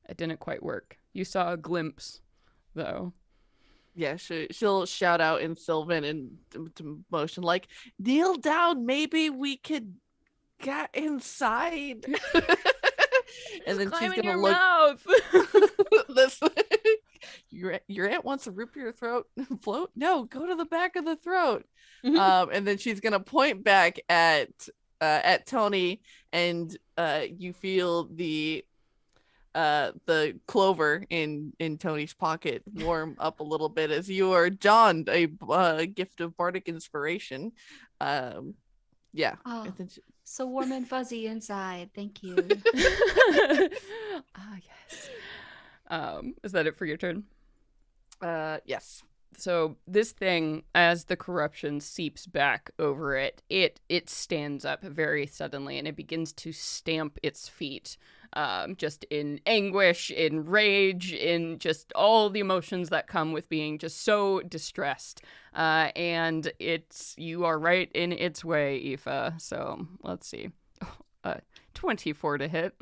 it didn't quite work. You saw a glimpse, though. Yeah, she'll shout out in Sylvan and to motion like, "Kneel down, maybe we could get inside." And then she's gonna look. Mouth. This your aunt wants to rip your throat float. No, go to the back of the throat. And then she's gonna point back at Tony, and you feel the clover in Tony's pocket warm up a little bit as you are donned a gift of bardic inspiration. Yeah. Oh, so warm and fuzzy inside. Thank you. Yes. Is that it for your turn? Yes. So this thing, as the corruption seeps back over it, it stands up very suddenly, and it begins to stamp its feet, just in anguish, in rage, in just all the emotions that come with being just so distressed. And you are right in its way, Aoife. So let's see. 24 to hit.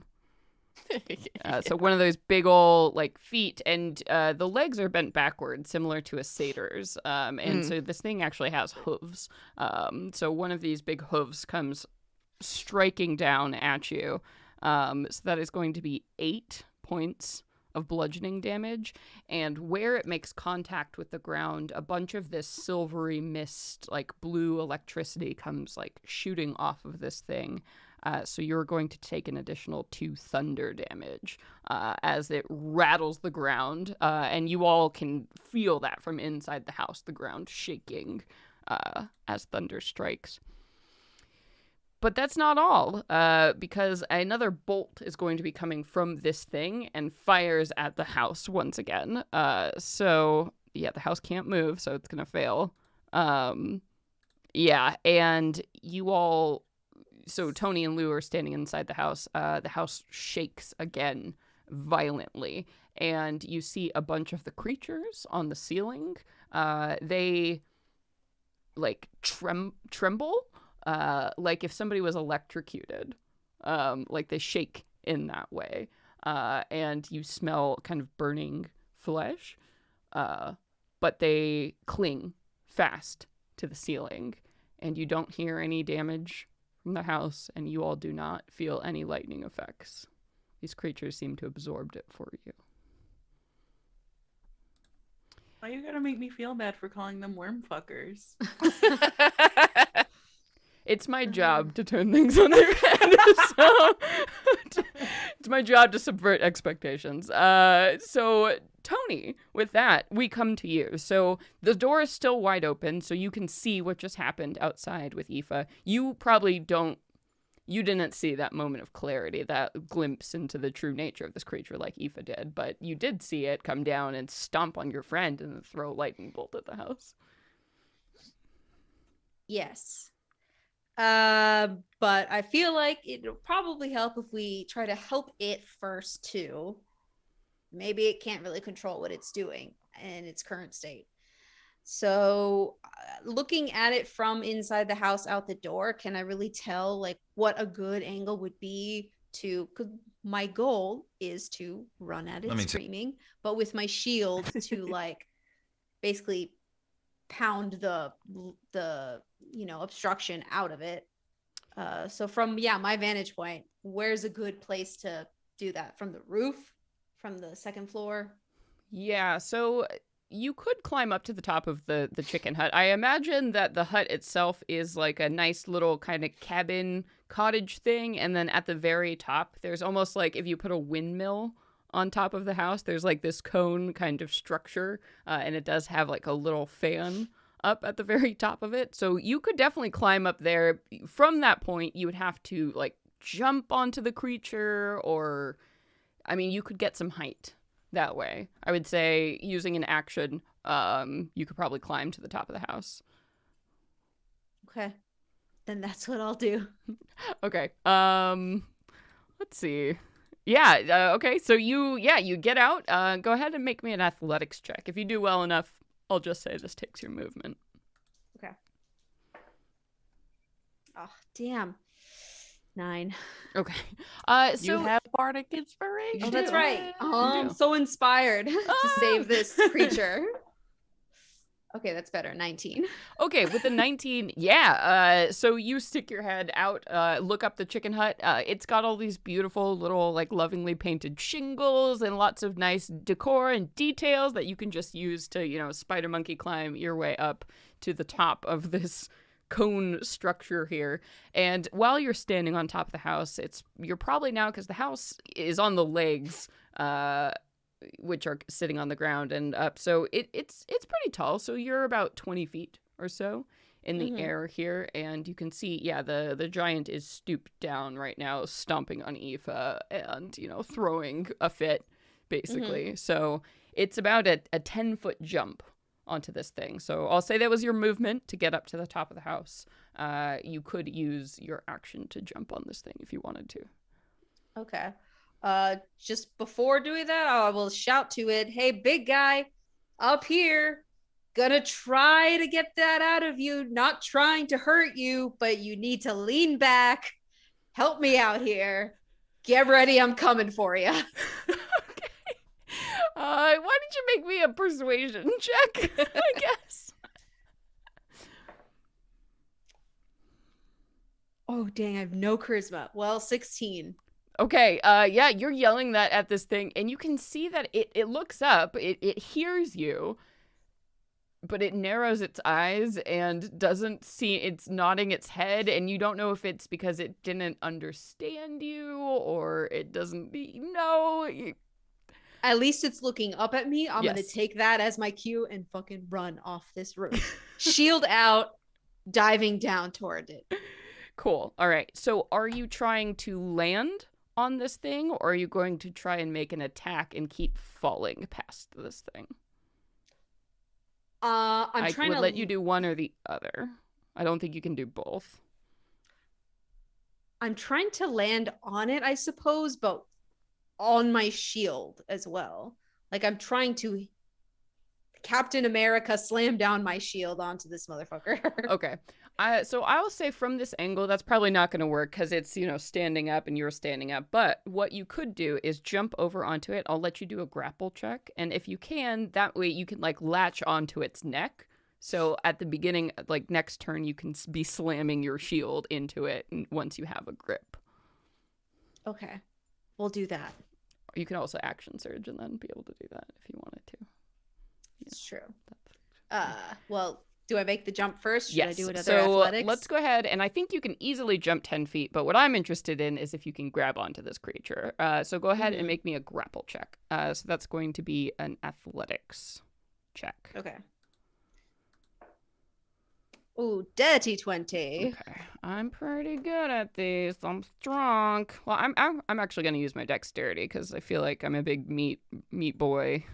So one of those big old like feet, and the legs are bent backwards, similar to a satyr's. And so this thing actually has hooves. So one of these big hooves comes striking down at you. So that is going to be 8 points of bludgeoning damage. And where it makes contact with the ground, a bunch of this silvery mist, like blue electricity, comes like shooting off of this thing. So you're going to take an additional 2 thunder damage as it rattles the ground. And you all can feel that from inside the house, the ground shaking as thunder strikes. But that's not all, because another bolt is going to be coming from this thing and fires at the house once again. So, yeah, the house can't move, so it's going to fail. Yeah, and you all... So Tony and Lou are standing inside the house. The house shakes again violently, and you see a bunch of the creatures on the ceiling. They, like, tremble. Like if somebody was electrocuted, like they shake in that way, and you smell kind of burning flesh, but they cling fast to the ceiling, and you don't hear any damage from the house, and you all do not feel any lightning effects. These creatures seem to have absorbed it for you. Why you gotta make me feel bad for calling them worm fuckers? It's my job to turn things on their head, so it's my job to subvert expectations. So, Tony, with that, we come to you. So, the door is still wide open, so you can see what just happened outside with Aoife. You probably didn't see that moment of clarity, that glimpse into the true nature of this creature like Aoife did, but you did see it come down and stomp on your friend and then throw a lightning bolt at the house. Yes. But I feel like it'll probably help if we try to help it first too. Maybe it can't really control what it's doing in its current state. So looking at it from inside the house out the door, can I really tell like what a good angle would be to, cause my goal is to run at it screaming, but with my shield to like basically pound the obstruction out of it. So from my vantage point, where's a good place to do that? From the roof, from the second floor? Yeah, so you could climb up to the top of the chicken hut. I imagine that the hut itself is like a nice little kind of cabin cottage thing, and then at the very top there's almost like if you put a windmill on top of the house, there's like this cone kind of structure, and it does have like a little fan up at the very top of it. So you could definitely climb up there. From that point, you would have to like jump onto the creature, or I mean, you could get some height that way. I would say using an action, you could probably climb to the top of the house. Okay. Then that's what I'll do. Okay. Let's see. Yeah, okay. So you get out. Go ahead and make me an athletics check. If you do well enough, I'll just say this takes your movement. Okay. Oh, damn. 9. Okay. So you have bardic inspiration. Oh, that's right. I'm do. so inspired to save this creature. Okay, that's better. 19. Okay, with the 19, so you stick your head out, look up the chicken hut. It's got all these beautiful little, like, lovingly painted shingles and lots of nice decor and details that you can just use to, spider monkey climb your way up to the top of this cone structure here. And while you're standing on top of the house, you're probably now, because the house is on the legs, which are sitting on the ground and up. So it's pretty tall. So you're about 20 feet or so in the air here. And you can see, the giant is stooped down right now, stomping on Aoife and, throwing a fit, basically. So it's about a 10-foot jump onto this thing. So I'll say that was your movement to get up to the top of the house. You could use your action to jump on this thing if you wanted to. Okay. Just before doing that, I will shout to it, "Hey, big guy, up here. Gonna try to get that out of you. Not trying to hurt you, but you need to lean back. Help me out here. Get ready, I'm coming for you." Okay. Why did you make me a persuasion check, I guess? Oh, dang, I have no charisma. Well, 16. Okay, you're yelling that at this thing, and you can see that it looks up, it hears you, but it narrows its eyes and doesn't see, it's nodding its head, and you don't know if it's because it didn't understand you or it doesn't know. At least it's looking up at me. I'm Yes. going to take that as my cue and fucking run off this roof. Shield out, diving down toward it. Cool. All right. So are you trying to land on this thing, or are you going to try and make an attack and keep falling past this thing? I'm trying would to let you do one or the other. I don't think you can do both. I'm trying to land on it, I suppose, but on my shield as well. Like I'm trying to Captain America slam down my shield onto this motherfucker. Okay. So I will say from this angle, that's probably not going to work because it's, standing up and you're standing up. But what you could do is jump over onto it. I'll let you do a grapple check. And if you can, that way you can latch onto its neck. So at the beginning, next turn, you can be slamming your shield into it once you have a grip. Okay. We'll do that. You can also action surge and then be able to do that if you wanted to. It's true. Well, do I make the jump first? Should yes. I do another so athletics? Let's go ahead, and I think you can easily jump 10 feet, but what I'm interested in is if you can grab onto this creature. So go ahead and make me a grapple check. So that's going to be an athletics check. Okay. Ooh, dirty 20. Okay. I'm pretty good at these. I'm strong. Well, I'm actually going to use my dexterity because I feel like I'm a big meat boy.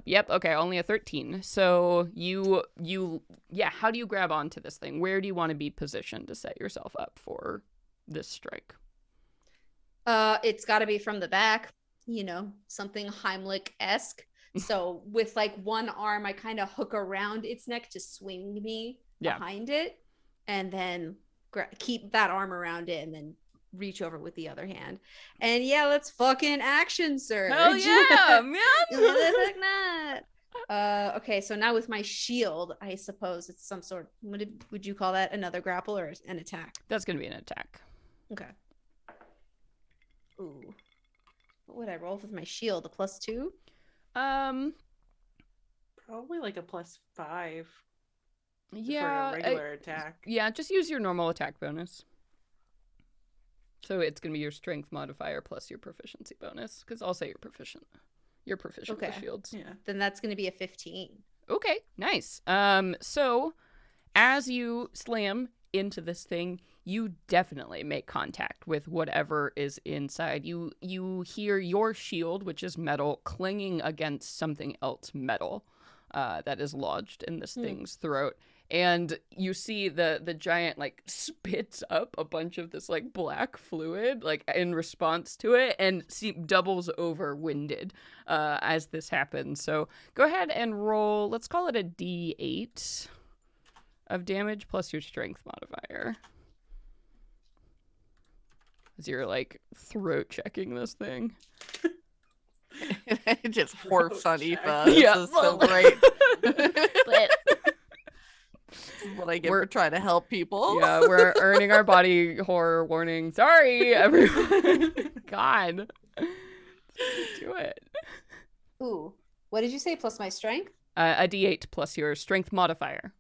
Yep. Okay. Only a 13. So how do you grab onto this thing? Where do you want to be positioned to set yourself up for this strike? It's got to be from the back, something Heimlich-esque. So with one arm, I kind of hook around its neck to swing me behind it, and then keep that arm around it, and then reach over with the other hand. And let's fucking action surge. Hell yeah, man. Okay, so now with my shield, I suppose it's some sort. Would you call that another grapple or an attack? That's gonna be an attack. Okay. Ooh, what would I roll with my shield? A +2? Probably a +5. Yeah. For a regular attack. Yeah, just use your normal attack bonus. So it's going to be your strength modifier plus your proficiency bonus, because I'll say you're proficient. You're proficient with shields. Yeah. Then that's going to be a 15. Okay, nice. So as you slam into this thing, you definitely make contact with whatever is inside. You hear your shield, which is metal, clanging against something else metal that is lodged in this thing's throat. And you see the giant spits up a bunch of this black fluid in response to it, and doubles over winded as this happens. So go ahead and roll. Let's call it a D8 of damage plus your strength modifier. As you're throat checking this thing. It just horps on Aoife. Yeah. This is so great. This is what I get for trying to help people. Yeah, we're earning our body horror warning. Sorry, everyone. God. Do it. Ooh, what did you say? Plus my strength? A D8 plus your strength modifier.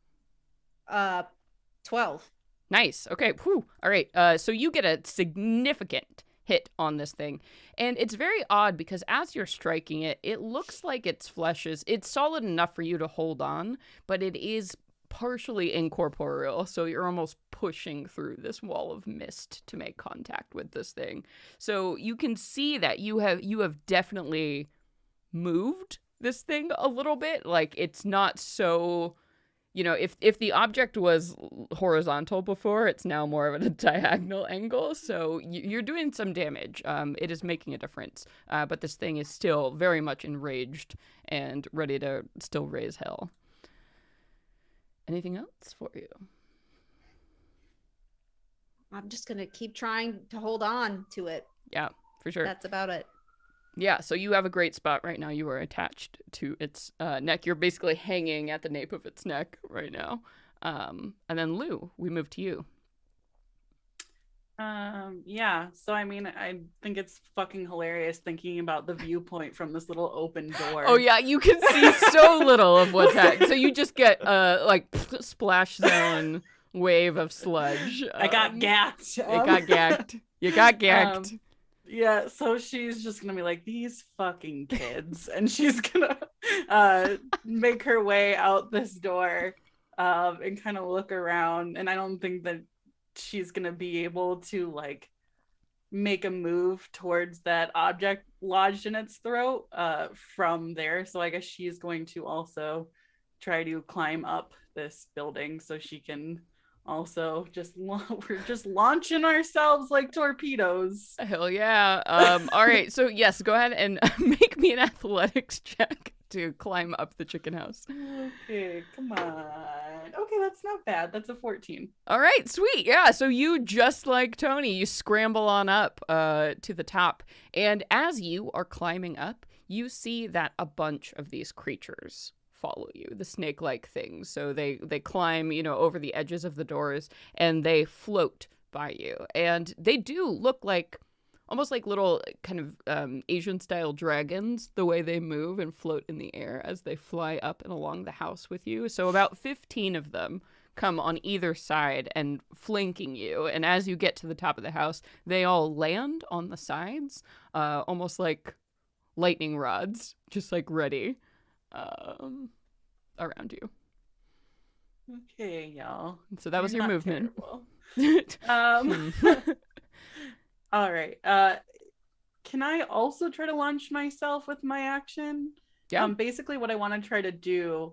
12. Nice. Okay. Whew. All right. So you get a significant hit on this thing. And it's very odd because as you're striking it, it looks like its flesh it's solid enough for you to hold on, but it is partially incorporeal. So you're almost pushing through this wall of mist to make contact with this thing. So you can see that you have definitely moved this thing a little bit. It's not so... if the object was horizontal before, it's now more of a diagonal angle. So you're doing some damage. It is making a difference. But this thing is still very much enraged and ready to still raise hell. Anything else for you? I'm just going to keep trying to hold on to it. Yeah, for sure. That's about it. Yeah, so you have a great spot right now. You are attached to its neck. You're basically hanging at the nape of its neck right now. And then Lou, we move to you. Yeah. So I mean, I think it's fucking hilarious thinking about the viewpoint from this little open door. Oh yeah, you can see so little of what's happening. So you just get like splash zone wave of sludge. I got gacked. It got gacked. You got gacked. Yeah, so she's just gonna be like, these fucking kids, and she's gonna make her way out this door and kind of look around. And I don't think that she's gonna be able to like make a move towards that object lodged in its throat from there. So I guess she's going to also try to climb up this building so she can also we're just launching ourselves like torpedoes. Hell yeah. All right, so yes, go ahead and make me an athletics check to climb up the chicken house. Okay, come on. Okay, that's not bad. That's a 14. All right, sweet. Yeah, so you, just like Tony, you scramble on up to the top. And as you are climbing up, you see that a bunch of these creatures follow you, the snake-like things. So they climb, over the edges of the doors, and they float by you. And they do look like almost like little kind of Asian-style dragons, the way they move and float in the air as they fly up and along the house with you. So about 15 of them come on either side and flanking you. And as you get to the top of the house, they all land on the sides, almost like lightning rods, just like ready around you. Okay, y'all. So that was your movement. All right. Can I also try to launch myself with my action? Yeah. Basically, what I want to try to do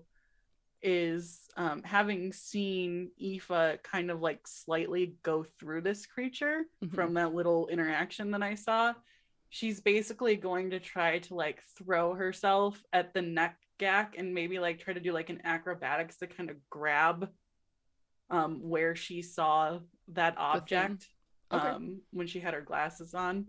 is, having seen Aoife kind of like slightly go through this creature from that little interaction that I saw, she's basically going to try to like throw herself at the neck gack and maybe like try to do like an acrobatics to kind of grab where she saw that object. Okay. When she had her glasses on.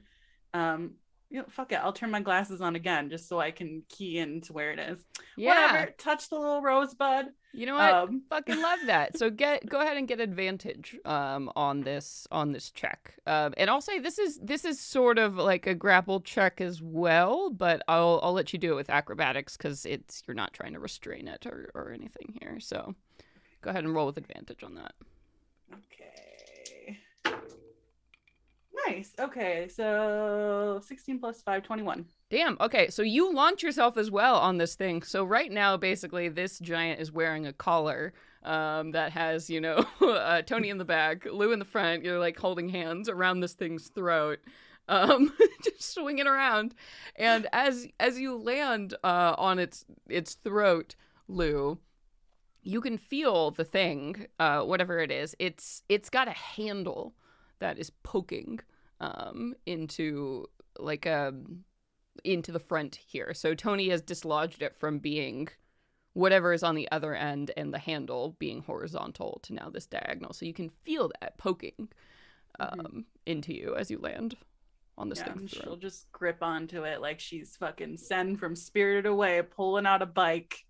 Fuck it, I'll turn my glasses on again just so I can key into where it is. Yeah. Whatever, touch the little rosebud. You know what? Fucking love that. So go ahead and get advantage on this check. And I'll say this is sort of like a grapple check as well, but I'll let you do it with acrobatics because you're not trying to restrain it or anything here. So go ahead and roll with advantage on that. Okay. Nice. Okay, so 16 plus 5, 21. Damn. Okay, so you launch yourself as well on this thing. So right now, basically, this giant is wearing a collar that has, Tony in the back, Lou in the front. You're like holding hands around this thing's throat, just swinging around. And as you land on its throat, Lou, you can feel the thing, whatever it is. It's got a handle that is poking into the front here. So Tony has dislodged it from being whatever is on the other end and the handle being horizontal to now this diagonal. So you can feel that poking into you as you land on this thing. She'll just grip onto it like she's fucking Sen from Spirited Away pulling out a bike.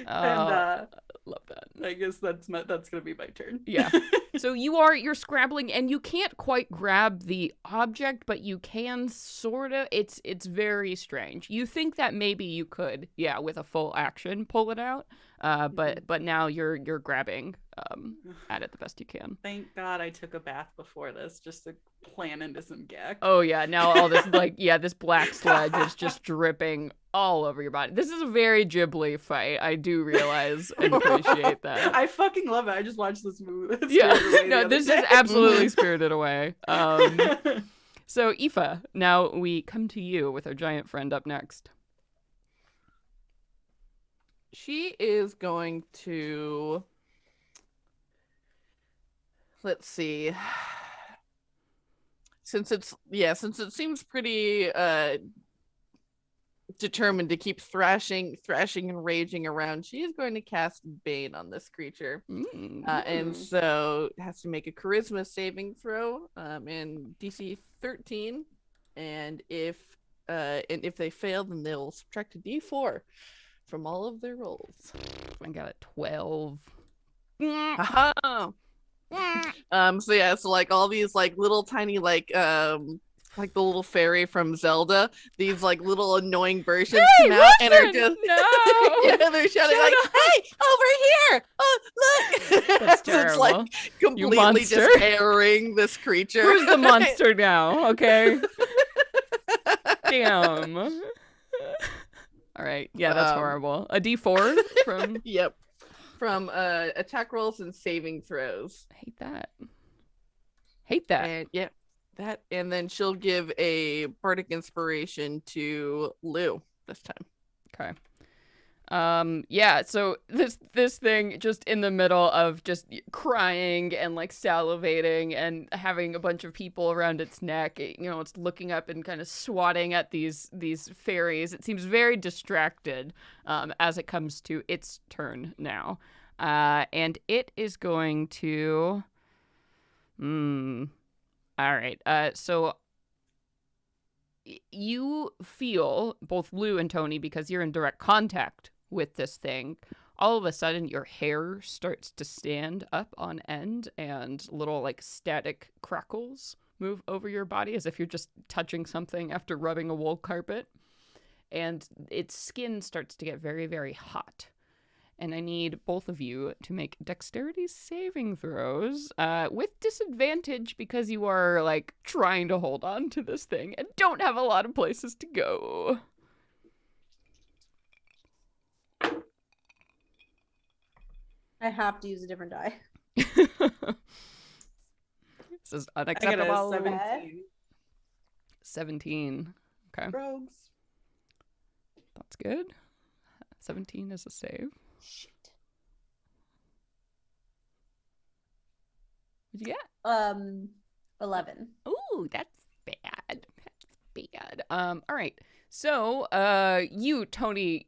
And love that. I guess that's gonna be my turn. Yeah. So you're scrabbling and you can't quite grab the object, but you can sort of. It's very strange. You think that maybe you could, with a full action pull it out, but now you're grabbing at it the best you can. Thank God I took a bath before this just to plan into some gag. Oh yeah, now all this this black sludge is just dripping all over your body. This is a very Ghibli fight. I do realize and appreciate that. I fucking love it. I just watched this movie. This is absolutely Spirited Away. So Aoife, now we come to you with our giant friend up next. She is going to, let's see, since it seems pretty determined to keep thrashing and raging around, she is going to cast Bane on this creature. And so it has to make a charisma saving throw in DC 13, and if they fail, then they'll subtract a D4 from all of their rolls. I got a 12. Aha! So yeah, so like all these like little tiny like the little fairy from Zelda, these like little annoying versions Hey, come out and are listen! just No! yeah, they're shouting Shut like, up! "Hey, over here! Oh, look!" That's So it's like terrible. completely monster. just harrowing this creature. Who's the monster now? Okay. Damn. All right. Yeah, that's horrible. A D4 from. Yep. From attack rolls and saving throws. Hate that. Hate that. And yeah, that, and then she'll give a bardic inspiration to Lou this time. Okay. Yeah, so this thing just in the middle of just crying and like salivating and having a bunch of people around its neck, it's looking up and kind of swatting at these fairies. It seems very distracted as it comes to its turn now. And it is going to all right. So you feel, both Lou and Tony, because you're in direct contact with this thing, all of a sudden your hair starts to stand up on end and little like static crackles move over your body as if you're just touching something after rubbing a wool carpet. And its skin starts to get very, very hot. And I need both of you to make dexterity saving throws with disadvantage because you are like trying to hold on to this thing and don't have a lot of places to go. I have to use a different die. This is I got unacceptable. a 17. 17. Okay. Rogues. That's good. 17 is a save. Shit. What'd you get? 11. Ooh, that's bad. That's bad. All right. So, you, Tony,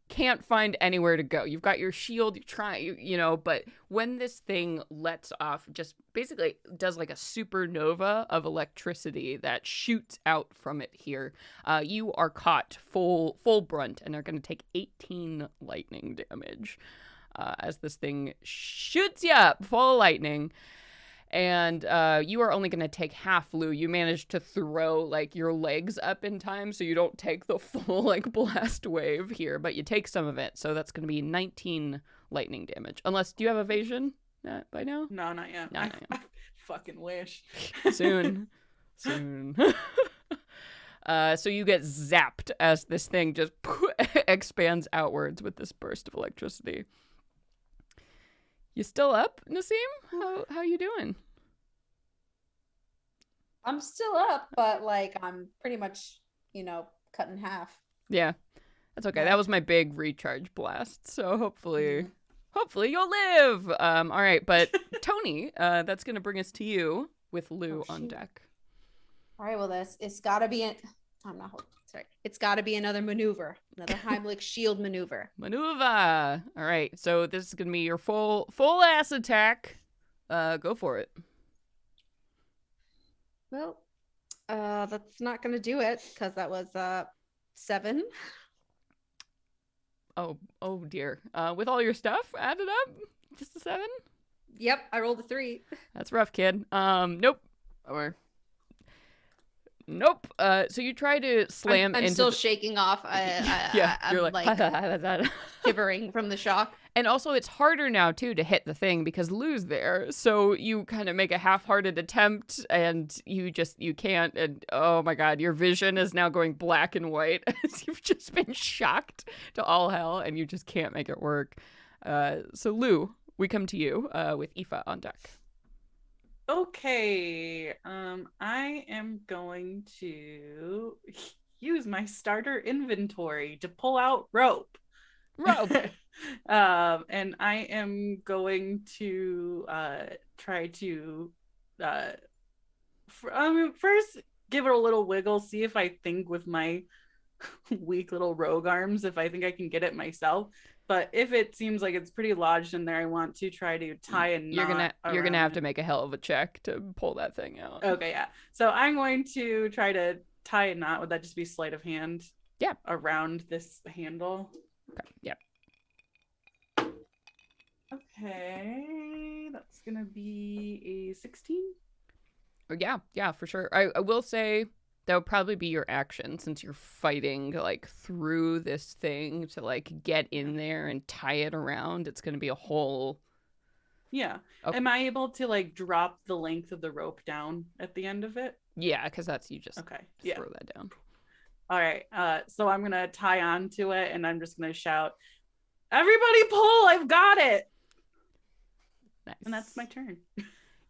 can't find anywhere to go. You've got your shield, you try, but when this thing lets off, just basically does like a supernova of electricity that shoots out from it here, you are caught full brunt and are going to take 18 lightning damage as this thing shoots you up full of lightning. And you are only going to take half, Lou. You managed to throw like your legs up in time so you don't take the full like blast wave here, but you take some of it. So that's going to be 19 lightning damage. Unless, do you have evasion by now? No, not yet. No, not yet. I fucking wish. Soon. So you get zapped as this thing just expands outwards with this burst of electricity. You still up, Nassim? How you doing? I'm still up, but like I'm pretty much, cut in half. Yeah, that's okay. That was my big recharge blast. So hopefully you'll live. All right, but Tony, that's gonna bring us to you with Lou on deck. All right, well it's gotta be it's gotta be another maneuver, another Heimlich shield maneuver. Maneuver. All right, so this is gonna be your full ass attack. Go for it. Well, that's not gonna do it because that was 7. Oh dear. With all your stuff added up, just a 7? Yep, I rolled a 3. That's rough, kid. Nope. Nope. So you try to slam I'm into still shaking off. yeah, you're I'm like shivering from the shock. And also it's harder now too to hit the thing because Lou's there. So you kind of make a half-hearted attempt and you can't, and oh my god, your vision is now going black and white as you've just been shocked to all hell and you just can't make it work. So Lou, we come to you with Aoife on deck. Okay, I am going to use my starter inventory to pull out rope. And I am going to try to first give it a little wiggle, see if I think with my weak little rogue arms, if I think I can get it myself. But if it seems like it's pretty lodged in there, I want to try to tie a knot. You're gonna have to make a hell of a check to pull that thing out. Okay, yeah. So I'm going to try to tie a knot. Would that just be sleight of hand? Yeah. Around this handle. Okay. Yeah. Okay, That's gonna be a 16. Yeah, for sure. I will say that would probably be your action since you're fighting like through this thing to like get in there and tie it around. It's gonna be a whole. Yeah. Okay. Am I able to like drop the length of the rope down at the end of it? Yeah, because that's you just Okay. Yeah. throw that down. All right. So I'm gonna tie on to it and I'm just gonna shout, "Everybody pull! I've got it!" Nice. And that's my turn.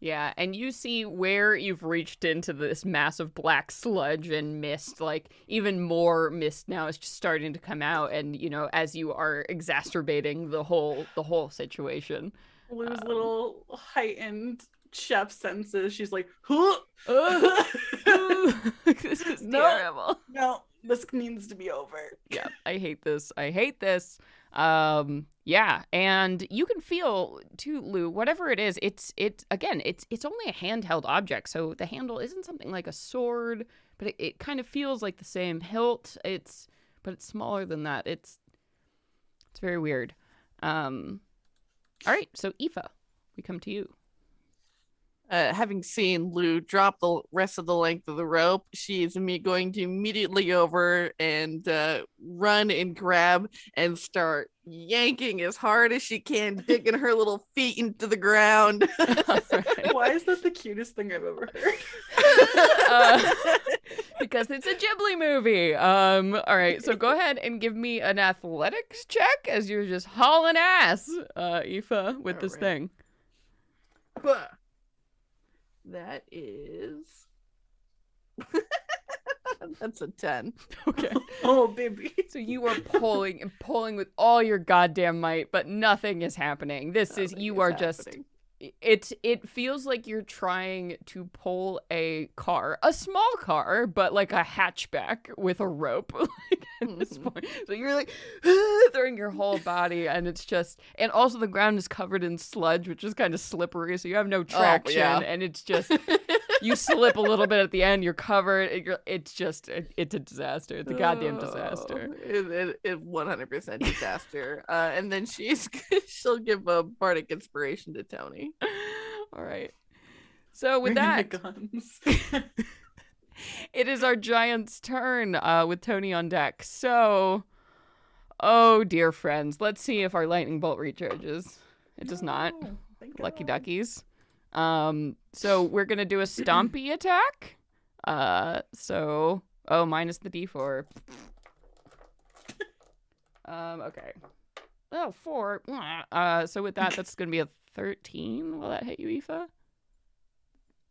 Yeah, and you see where you've reached into this massive black sludge and mist, like even more mist now is just starting to come out, and you know, as you are exacerbating the whole situation. Lou's little heightened chef senses. She's like, huh? This is terrible. No, this needs to be over. Yeah, I hate this. Yeah, and you can feel too, Lou, whatever it is, it's only a handheld object, so the handle isn't something like a sword, but it kind of feels like the same hilt. But it's smaller than that. It's very weird. All right, so Aoife, we come to you. Having seen Lou drop the rest of the length of the rope, she is going to immediately over and run and grab and start yanking as hard as she can, digging her little feet into the ground. Right. Why is that the cutest thing I've ever heard? Because it's a Ghibli movie. All right, so go ahead and give me an athletics check as you're just hauling ass, Aoife, with this thing. That is... That's a 10. Okay. Oh, baby. So you are pulling and pulling with all your goddamn might, but nothing is happening. It feels like you're trying to pull a small car, but like a hatchback with a rope like, at this point. So you're like throwing your whole body, and and also the ground is covered in sludge, which is kind of slippery, so you have no traction, and it's just, you slip a little bit at the end, you're covered, it's a disaster. It's a goddamn disaster. It 100% disaster. And then she'll give a bardic inspiration to Tony. All right. So with Bring in that, the guns. it is our giant's turn with Tony on deck. So, oh dear friends, let's see if our lightning bolt recharges. It does not. Lucky duckies. So we're gonna do a stompy attack. Minus the D4. Okay. Oh, 4. So with that, that's gonna be a 13. Will that hit you, Aoife?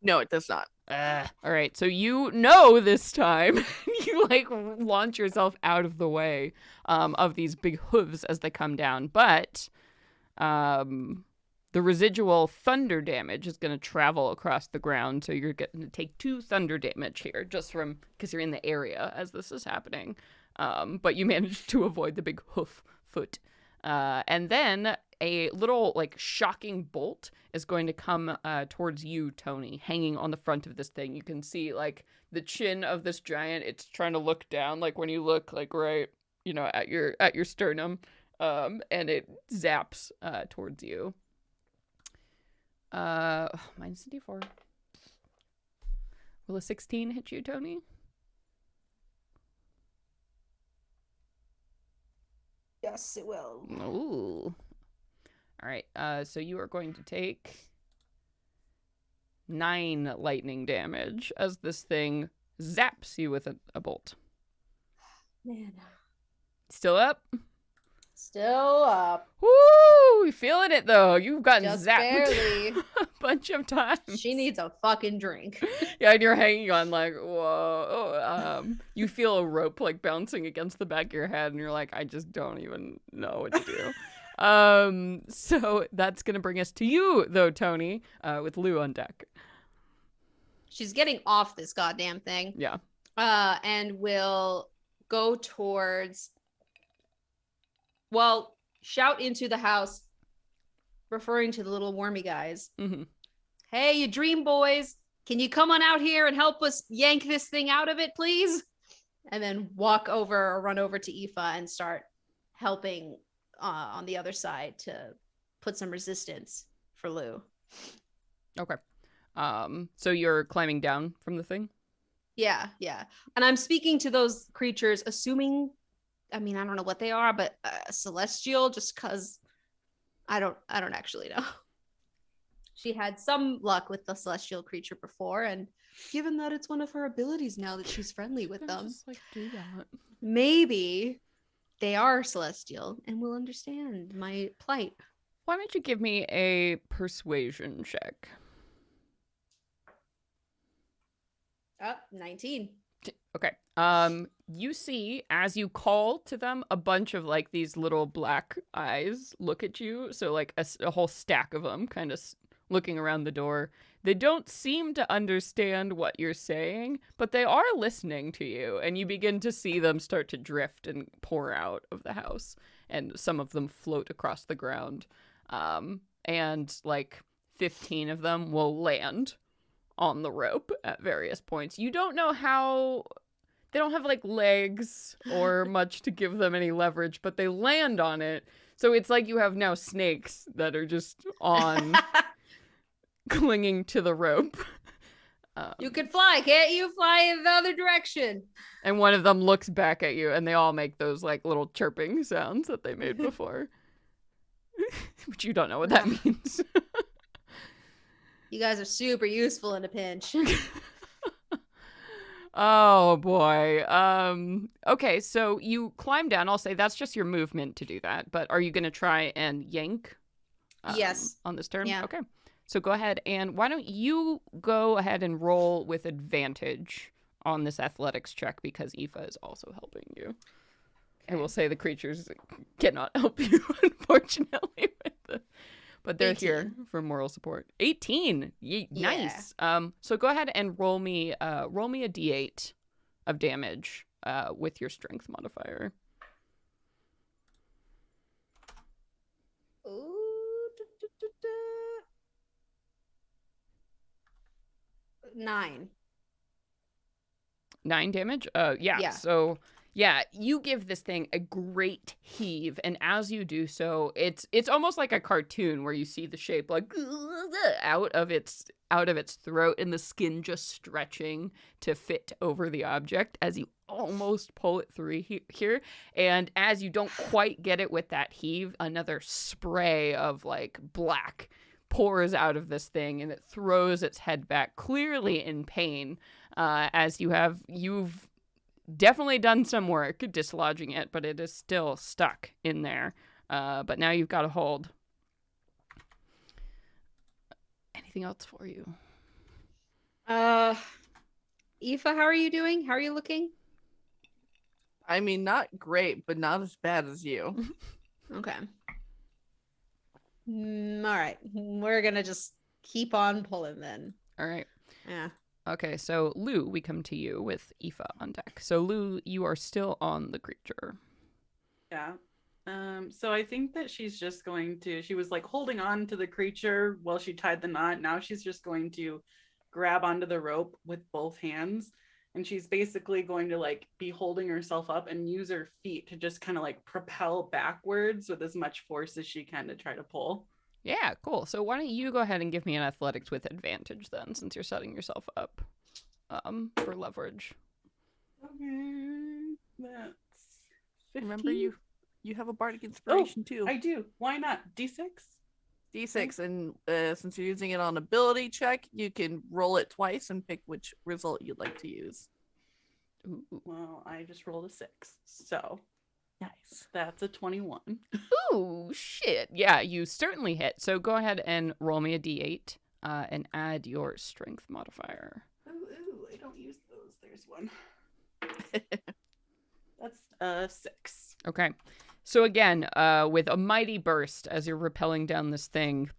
No, it does not. All right. So you know this time you like launch yourself out of the way of these big hooves as they come down, but the residual thunder damage is going to travel across the ground, so you're going to take 2 thunder damage here just from because you're in the area as this is happening. But you managed to avoid the big hoof foot. And then a little like shocking bolt is going to come towards you, Tony, hanging on the front of this thing. You can see like the chin of this giant. It's trying to look down, like when you look like right, at your sternum, and it zaps towards you. Minus the D4. Will a 16 hit you, Tony? Yes, it will. Ooh. All right. So you are going to take 9 lightning damage as this thing zaps you with a bolt. Man. Still up? Still up. Woo! You feeling it though? You've gotten Just zapped barely. a bunch of times. She needs a fucking drink. Yeah, and you're hanging on like, whoa. You feel a rope like bouncing against the back of your head, and you're like, I just don't even know what to do. So that's gonna bring us to you though, Tony, with Lou on deck. She's getting off this goddamn thing. Yeah. And will go towards. Well, shout into the house, referring to the little wormy guys. Mm-hmm. Hey, you dream boys, can you come on out here and help us yank this thing out of it, please? And then walk over or run over to Aoife and start helping on the other side to put some resistance for Lou. Okay. So you're climbing down from the thing? Yeah. And I'm speaking to those creatures, assuming, I mean, I don't know what they are, but celestial, just because I don't actually know. She had some luck with the celestial creature before, and given that it's one of her abilities now that she's friendly with them, Just like do that. maybe they are celestial and will understand my plight. Why don't you give me a persuasion check? 19. Okay. You see, as you call to them, a bunch of like these little black eyes look at you. So like a whole stack of them kind of looking around the door. They don't seem to understand what you're saying, but they are listening to you. And you begin to see them start to drift and pour out of the house. And some of them float across the ground. And like 15 of them will land on the rope at various points. You don't know how. They don't have like legs or much to give them any leverage, but they land on it. So it's like you have now snakes that are just on clinging to the rope. You can fly, can't you? Fly in the other direction. And one of them looks back at you, and they all make those like little chirping sounds that they made before. Which you don't know what that means. You guys are super useful in a pinch. Oh boy. Okay, so you climb down. I'll say that's just your movement to do that. But are you going to try and yank? Yes. On this turn? Yeah. Okay. So go ahead and why don't you go ahead and roll with advantage on this athletics check because Aoife is also helping you. I will say the creatures cannot help you, unfortunately, but they're 18. here for moral support. 18. Nice. So go ahead and roll me a d8 of damage with your strength modifier. Ooh, 9. 9 damage? Yeah. So yeah, you give this thing a great heave, and as you do so, it's almost like a cartoon where you see the shape like out of its throat and the skin just stretching to fit over the object as you almost pull it through here. And as you don't quite get it with that heave, another spray of like black pours out of this thing and it throws its head back, clearly in pain, as you've definitely done some work dislodging it, but it is still stuck in there. But now you've got a hold. Anything else for you? Aoife, how are you doing? How are you looking? I mean, not great, but not as bad as you. Okay. All right. We're going to just keep on pulling then. All right. Yeah. Okay, so Lou, we come to you with Aoife on deck. So Lou, you are still on the creature. Yeah. So I think that she's just going to, she was like holding on to the creature while she tied the knot. Now she's just going to grab onto the rope with both hands. And she's basically going to like be holding herself up and use her feet to just kind of like propel backwards with as much force as she can to try to pull. Yeah, cool. So why don't you go ahead and give me an athletics with advantage then, since you're setting yourself up for leverage. Okay, that's 15. Remember, you have a bardic inspiration too. I do. Why not? D6? D6, and since you're using it on ability check, you can roll it twice and pick which result you'd like to use. Ooh. Well, I just rolled a 6, so Nice. that's a 21. Ooh, shit. Yeah, you certainly hit. So go ahead and roll me a d8 and add your strength modifier. Ooh, I don't use those. There's one. That's 6. Okay. So again, with a mighty burst, as you're rappelling down this thing,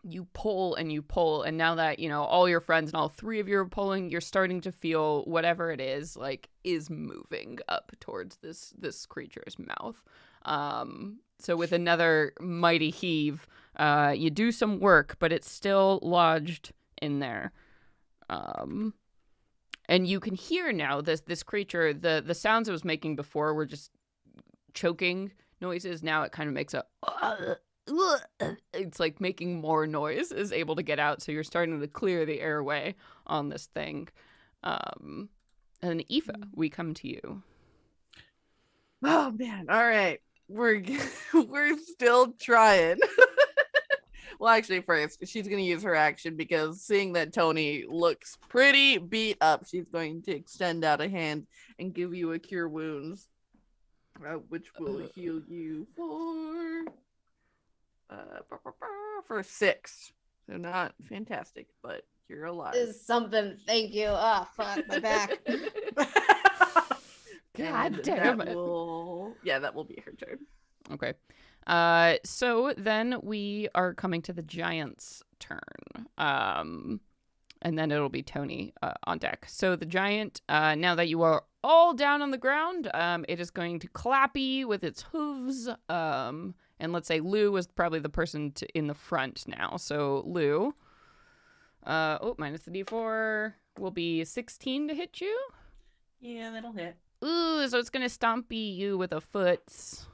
you pull, and now that, you know, all your friends and all 3 of you are pulling, you're starting to feel whatever it is, like, is moving up towards this creature's mouth. So with another mighty heave, you do some work, but it's still lodged in there. And you can hear now this creature, the sounds it was making before were just choking noises. Now it kind of makes a it's like making more noise, is able to get out. So you're starting to clear the airway on this thing. And Aoife, we come to you. Oh man! All right, we're still trying. Well, actually, first she's gonna use her action because seeing that Tony looks pretty beat up, she's going to extend out a hand and give you a cure wounds, which will heal you for 6. So not fantastic, but you're alive. Is something. Thank you. Oh fuck, my back. God damn it. That will be her turn. Okay. So then we are coming to the giant's turn. And then it'll be Tony on deck. So the giant, now that you are all down on the ground, it is going to clappy with its hooves. And let's say Lou is probably the person in the front now. So Lou, minus the D4 will be 16 to hit you. Yeah, that'll hit. Ooh, so it's going to stompy you with a foot. So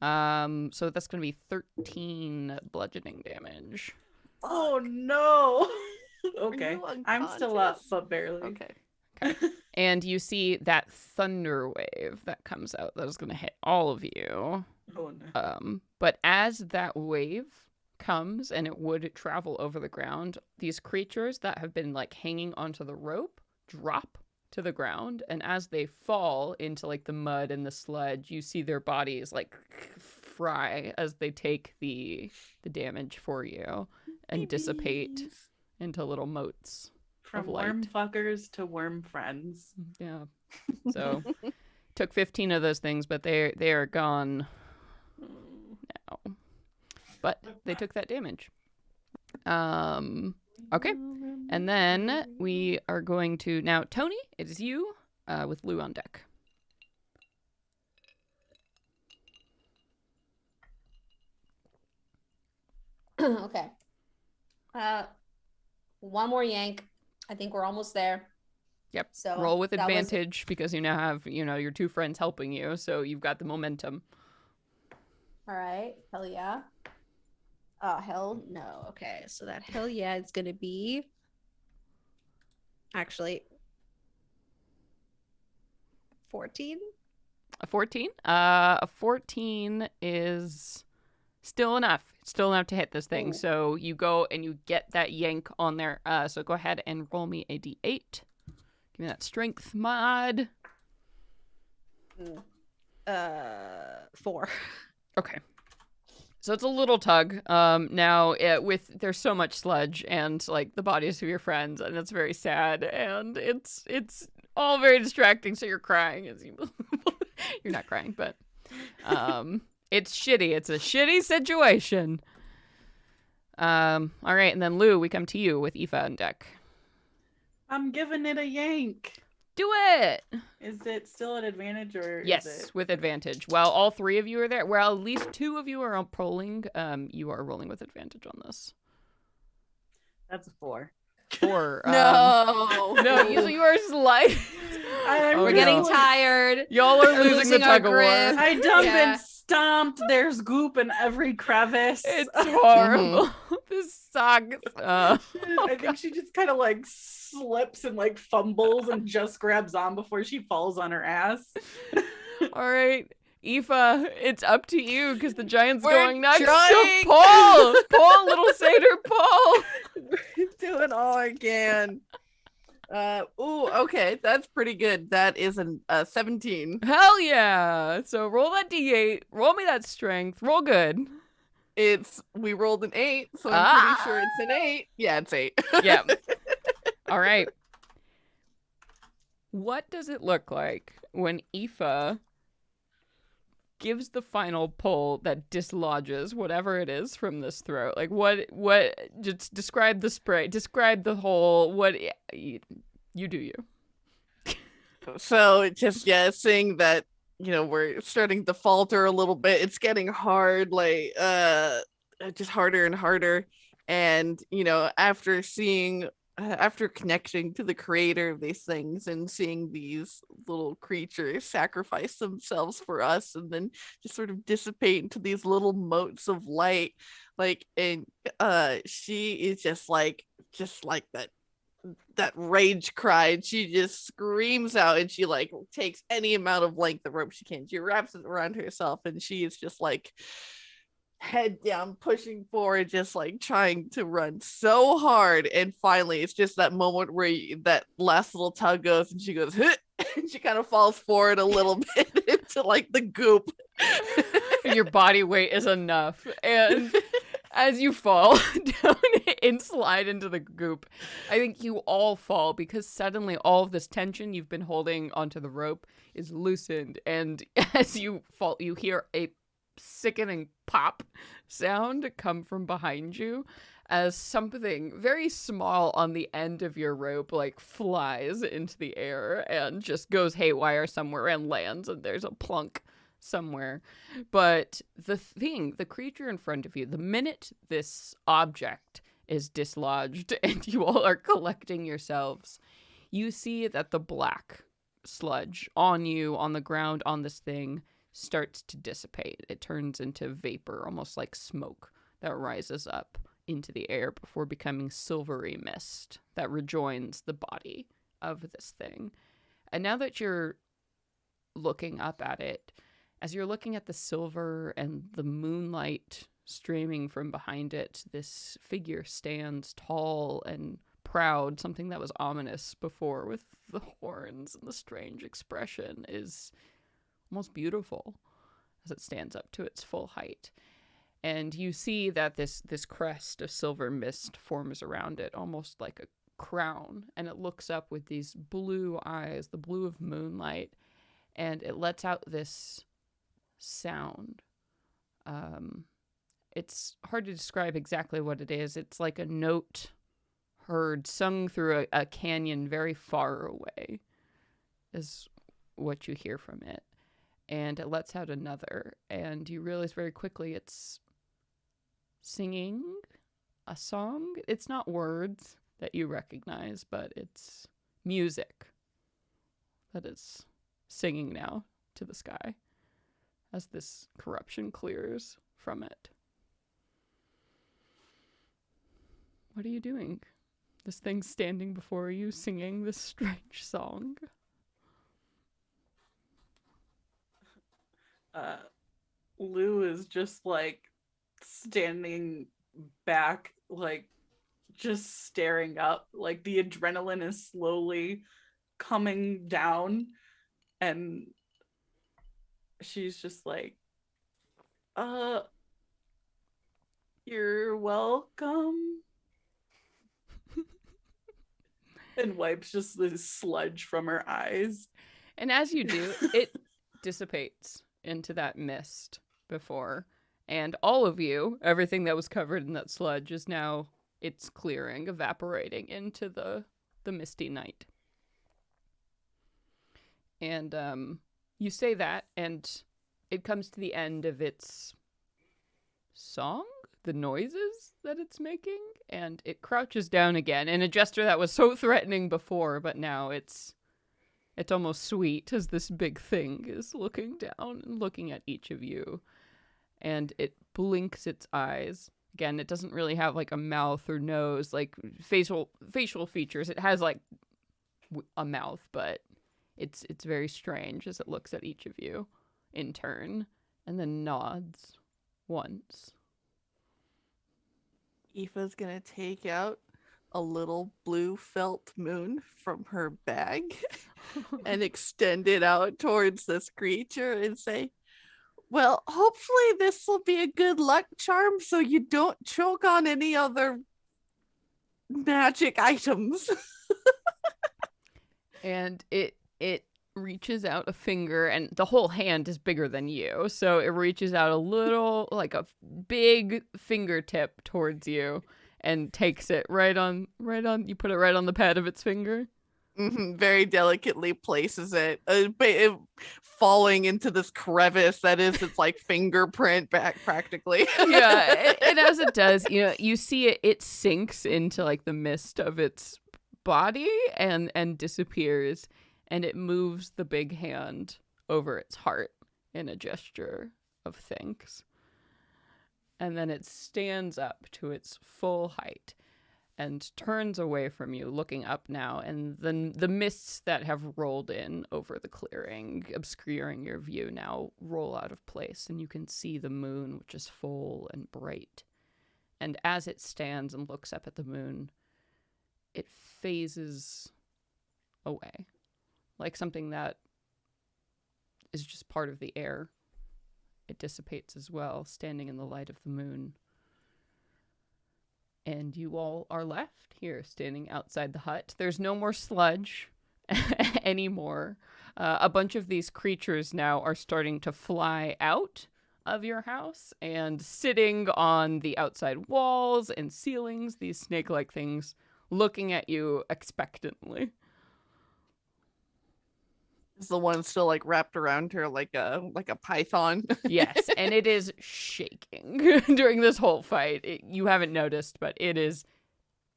that's going to be 13 bludgeoning damage. Oh no. Okay. Are you I'm still up, unconscious? but barely. Okay. And you see that thunder wave that comes out that is going to hit all of you. Oh no. But as that wave comes and it would travel over the ground, these creatures that have been like hanging onto the rope drop to the ground, and as they fall into like the mud and the sludge, you see their bodies like fry as they take the damage for you and dissipate into little motes. From of light. worm fuckers to worm friends. Yeah. So took 15 of those things, but they are gone now. But they took that damage. Okay. And then we are going to now Tony, it is you with Lou on deck. Okay. One more yank. I think we're almost there. Yep. So roll with that was- advantage because you now have, your two friends helping you, so you've got the momentum. All right. Hell yeah. Oh, hell no. Okay. So that hell yeah is going to be actually 14. A 14? A 14 is still enough. Still enough to hit this thing. Ooh. So you go and you get that yank on there. So go ahead and roll me a d8. Give me that strength mod. 4. Okay. So it's a little tug. Now there's so much sludge and like the bodies of your friends, and it's very sad, and it's all very distracting. So you're crying as you you're not crying, but it's shitty. It's a shitty situation. All right, and then Lou, we come to you with Aoife on deck. I'm giving it a yank. Do it. Is it still an advantage or Yes, is it... with advantage. Well, all 3 of you are there. Well, at least 2 of you are rolling. You are rolling with advantage on this. That's a 4. 4. No. No, you are just like... We're getting tired. Y'all are We're losing the losing our tug of war. grip. I done Yeah. been stomped. There's goop in every crevice. It's horrible. This sucks. I think she just kind of like slips and like fumbles and just grabs on before she falls on her ass. All right, Aoife, it's up to you because the giant's We're going next trying. to Paul. Paul, little satyr Paul. Doing all I can. Okay, that's pretty good. That is a 17. Hell yeah. So roll that d8. Roll me that strength. Roll good. We rolled an 8, so I'm pretty sure it's an 8. Yeah, it's 8. Yeah. All right. What does it look like when Aoife gives the final pull that dislodges whatever it is from this throat? Like what just describe the spray, describe the whole, what you do you. So just seeing that, we're starting to falter a little bit. It's getting hard, like just harder and harder. And after connecting to the creator of these things and seeing these little creatures sacrifice themselves for us and then just sort of dissipate into these little motes of light, Like, and she is just like that rage cry, and she just screams out, and she like takes any amount of length of rope she can. She wraps it around herself, and she is just like head down, pushing forward, just like trying to run so hard. And finally, it's just that moment where that last little tug goes, and she goes, and she kind of falls forward a little bit into like the goop. Your body weight is enough. And as you fall down and slide into the goop, I think you all fall because suddenly all of this tension you've been holding onto the rope is loosened. And as you fall, you hear a sickening pop sound come from behind you as something very small on the end of your rope like flies into the air and just goes haywire somewhere and lands, and there's a plunk somewhere. But the creature in front of you, the minute this object is dislodged and you all are collecting yourselves, you see that the black sludge on you, on the ground, on this thing, starts to dissipate. It turns into vapor, almost like smoke that rises up into the air before becoming silvery mist that rejoins the body of this thing. And now that you're looking up at it, as you're looking at the silver and the moonlight streaming from behind it, this figure stands tall and proud. Something that was ominous before with the horns and the strange expression is almost beautiful as it stands up to its full height. And you see that this crest of silver mist forms around it, almost like a crown. And it looks up with these blue eyes, the blue of moonlight, and it lets out this sound. It's hard to describe exactly what it is. It's like a note heard sung through a canyon very far away is what you hear from it. And it lets out another, and you realize very quickly it's singing a song. It's not words that you recognize, but it's music that is singing now to the sky as this corruption clears from it. What are you doing? This thing's standing before you singing this strange song. Lou is just like standing back, like just staring up, like the adrenaline is slowly coming down, and she's just like, you're welcome. And wipes just the sludge from her eyes. And as you do, it dissipates into that mist before. And all of you, everything that was covered in that sludge is now, it's clearing, evaporating into the misty night. And you say that, and it comes to the end of its song, the noises that it's making, and it crouches down again in a gesture that was so threatening before, but now it's almost sweet as this big thing is looking down and looking at each of you. And it blinks its eyes. Again, it doesn't really have like a mouth or nose, like facial features. It has like a mouth, but it's very strange as it looks at each of you in turn and then nods once. Aoife's gonna take out a little blue felt moon from her bag and extend it out towards this creature and say, well, hopefully this will be a good luck charm so you don't choke on any other magic items. And it reaches out a finger, and the whole hand is bigger than you, so it reaches out a little, like a big fingertip towards you and takes it right on, you put it right on the pad of its finger. Mm-hmm, very delicately places it, falling into this crevice that is its like fingerprint back practically. Yeah, and as it does, you see it sinks into like the mist of its body and disappears, and it moves the big hand over its heart in a gesture of thanks. and then it stands up to its full height and turns away from you, looking up now, and then the mists that have rolled in over the clearing, obscuring your view, now roll out of place, and you can see the moon, which is full and bright. And as it stands and looks up at the moon, it phases away, like something that is just part of the air. It dissipates as well, standing in the light of the moon. And you all are left here, standing outside the hut. There's no more sludge anymore. A bunch of these creatures now are starting to fly out of your house and sitting on the outside walls and ceilings, these snake-like things, looking at you expectantly. Is the one still like wrapped around her like a python? Yes, and it is shaking during this whole fight. You haven't noticed, but it is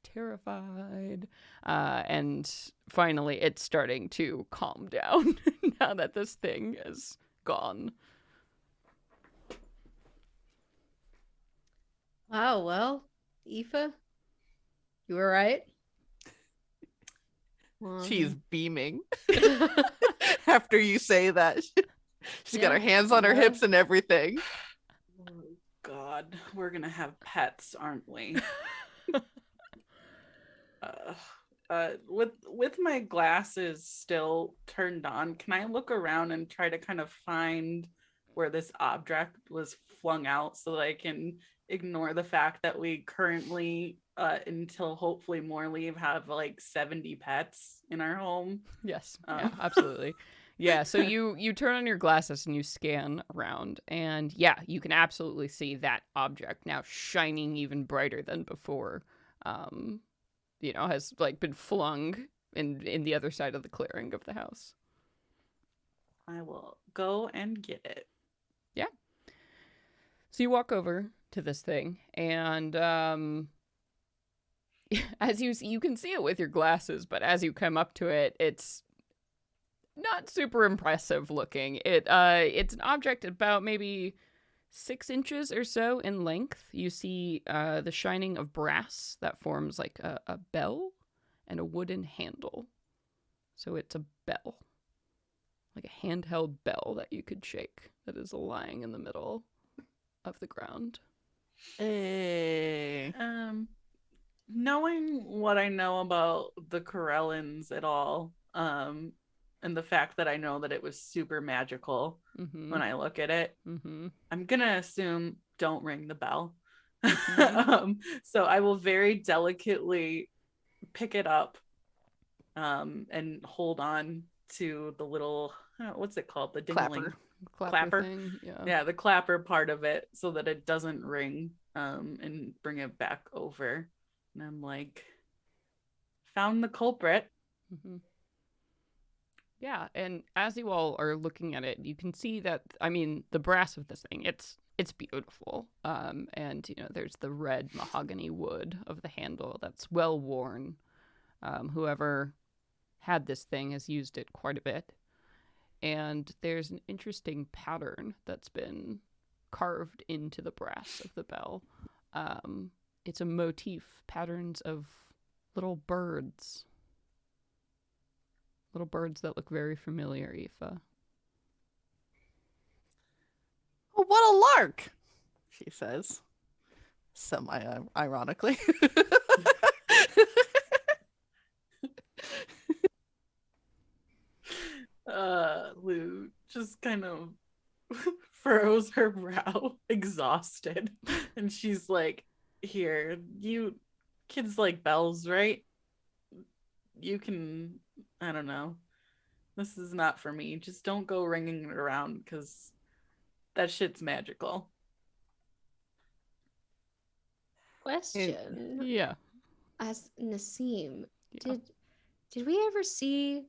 terrified. And finally, it's starting to calm down now that this thing is gone. Oh, well, Aoife, you all right? She's beaming after you say that. She's got her hands on her hips and everything. Oh, God, we're gonna have pets, aren't we? With my glasses still turned on, can I look around and try to kind of find where this object was flung out so that I can ignore the fact that we currently, until hopefully more leave, have like 70 pets in our home? Yes, yeah, absolutely. Yeah, so you turn on your glasses and you scan around, and yeah, you can absolutely see that object now shining even brighter than before. Has like been flung in the other side of the clearing of the house. I will go and get it. Yeah. So you walk over to this thing, and as you can see it with your glasses, but as you come up to it, it's not super impressive looking. It's an object about maybe 6 inches or so in length. You see the shining of brass that forms like a bell and a wooden handle. So it's a bell, like a handheld bell that you could shake, that is lying in the middle of the ground. Hey. Knowing what I know about the Corellans at all, and the fact that I know that it was super magical when I look at it, I'm gonna assume don't ring the bell. So I will very delicately pick it up and hold on to the little, what's it called? The dingling clapper thing. Yeah, the clapper part of it, so that it doesn't ring, and bring it back over. And I'm like, found the culprit. Yeah, and as you all are looking at it, you can see that, I mean, the brass of this thing, it's beautiful. And, there's the red mahogany wood of the handle that's well worn. Whoever had this thing has used it quite a bit. And there's an interesting pattern that's been carved into the brass of the bell. It's a motif, patterns of little birds. Little birds that look very familiar, Aoife. Oh, what a lark, she says, semi-ironically. Lou just kind of furrows her brow, exhausted, and she's like, here, you kids like bells, right? You can, I don't know, this is not for me. Just don't go ringing it around, because that shit's magical. Question. Yeah. As Nassim, Yeah. did we ever see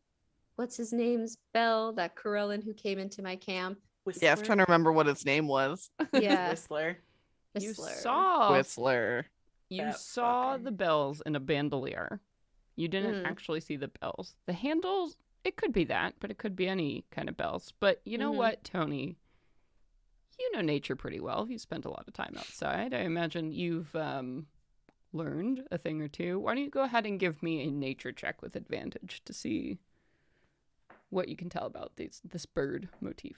what's his name's bell, that Corellan who came into my camp? Whistler? Yeah, I'm trying to remember what its name was. Yeah, Whistler. You Whistler. saw Whistler. That saw fucker. the bells in a bandolier. You didn't actually see the bells. The handles, it could be that, but it could be any kind of bells. But you know what, Tony? you know nature pretty well. You spent a lot of time outside. I imagine you've learned a thing or two. Why don't you go ahead and give me a nature check with advantage to see what you can tell about this bird motif.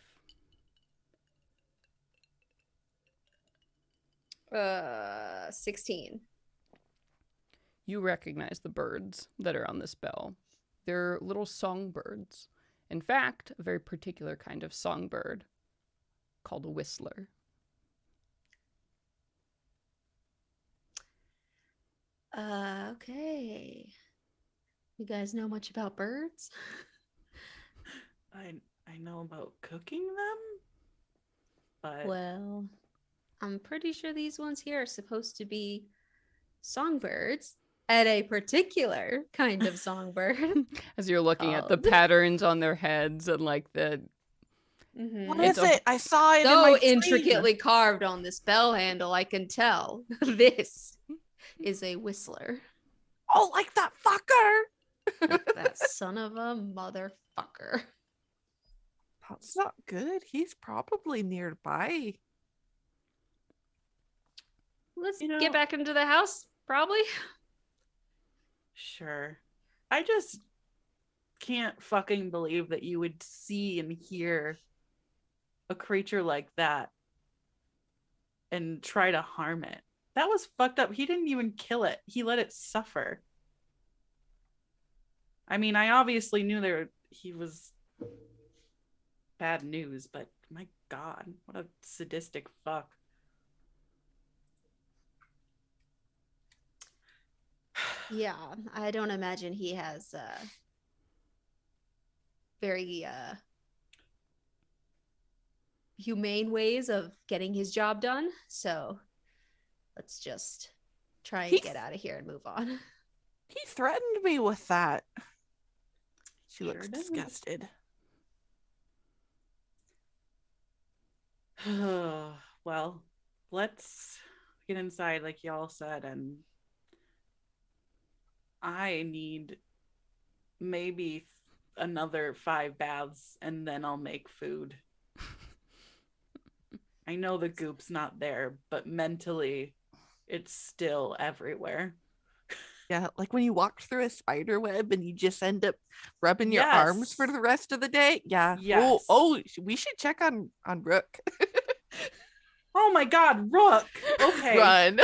16. You recognize the birds that are on this bell. They're little songbirds. In fact, a very particular kind of songbird called a whistler. Okay. You guys know much about birds? I know about cooking them, but Well, I'm pretty sure these ones here are supposed to be songbirds, and a particular kind of songbird. As you're looking at the Called- patterns on their heads and like the Mhm. What It's is a- it? I saw it in So my dream. intricately carved on this bell handle, I can tell this is a whistler. Oh, like that fucker. Like that son of a motherfucker. That's not good. He's probably nearby. Let's You know- get back into the house, probably. sure. I just can't fucking believe that you would see and hear a creature like that and try to harm it. That was fucked up. He didn't even kill it. He let it suffer. I mean, I obviously knew he was bad news, but my God, what a sadistic fuck. Yeah, I don't imagine he has very humane ways of getting his job done. So let's just try and He- get out of here and move on. He threatened me with that. She Sure looks did. disgusted. Well, let's get inside like y'all said, and I need maybe another 5 baths and then I'll make food. I know the goop's not there, but mentally it's still everywhere. Yeah, like when you walked through a spider web and you just end up rubbing your arms for Yes. the rest of the day. Yeah. Yes. Oh, we should check on Rook. Oh my God, Rook. Okay. Run.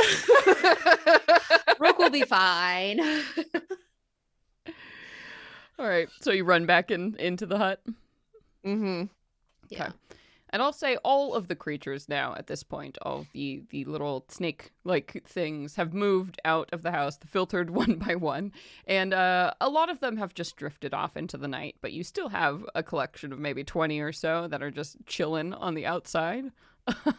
Rook will be fine. All right, so you run back into the hut. Mm-hmm. Yeah. And I'll say all of the creatures now at this point, all of the little snake-like things have moved out of the house, filtered one by one. And a lot of them have just drifted off into the night, but you still have a collection of maybe 20 or so that are just chilling on the outside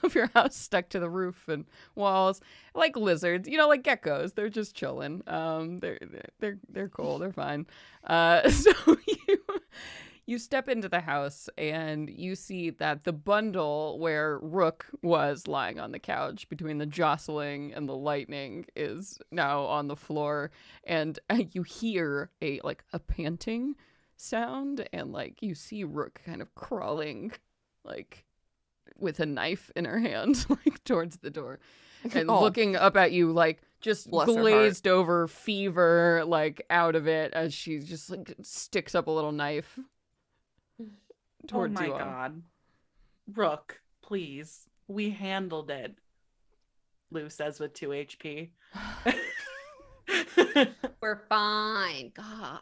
of your house, stuck to the roof and walls, like lizards, like geckos. They're just chilling. They're cool. They're fine. So you step into the house and you see that the bundle where Rook was lying on the couch between the jostling and the lightning is now on the floor, and you hear a panting sound, and you see Rook kind of crawling with a knife in her hand towards the door and Oh. looking up at you just Bless her heart. glazed over fever out of it as she just sticks up a little knife Oh towards my you all. God. Rook, please. We handled it. Lou says with 2 HP. We're fine. God.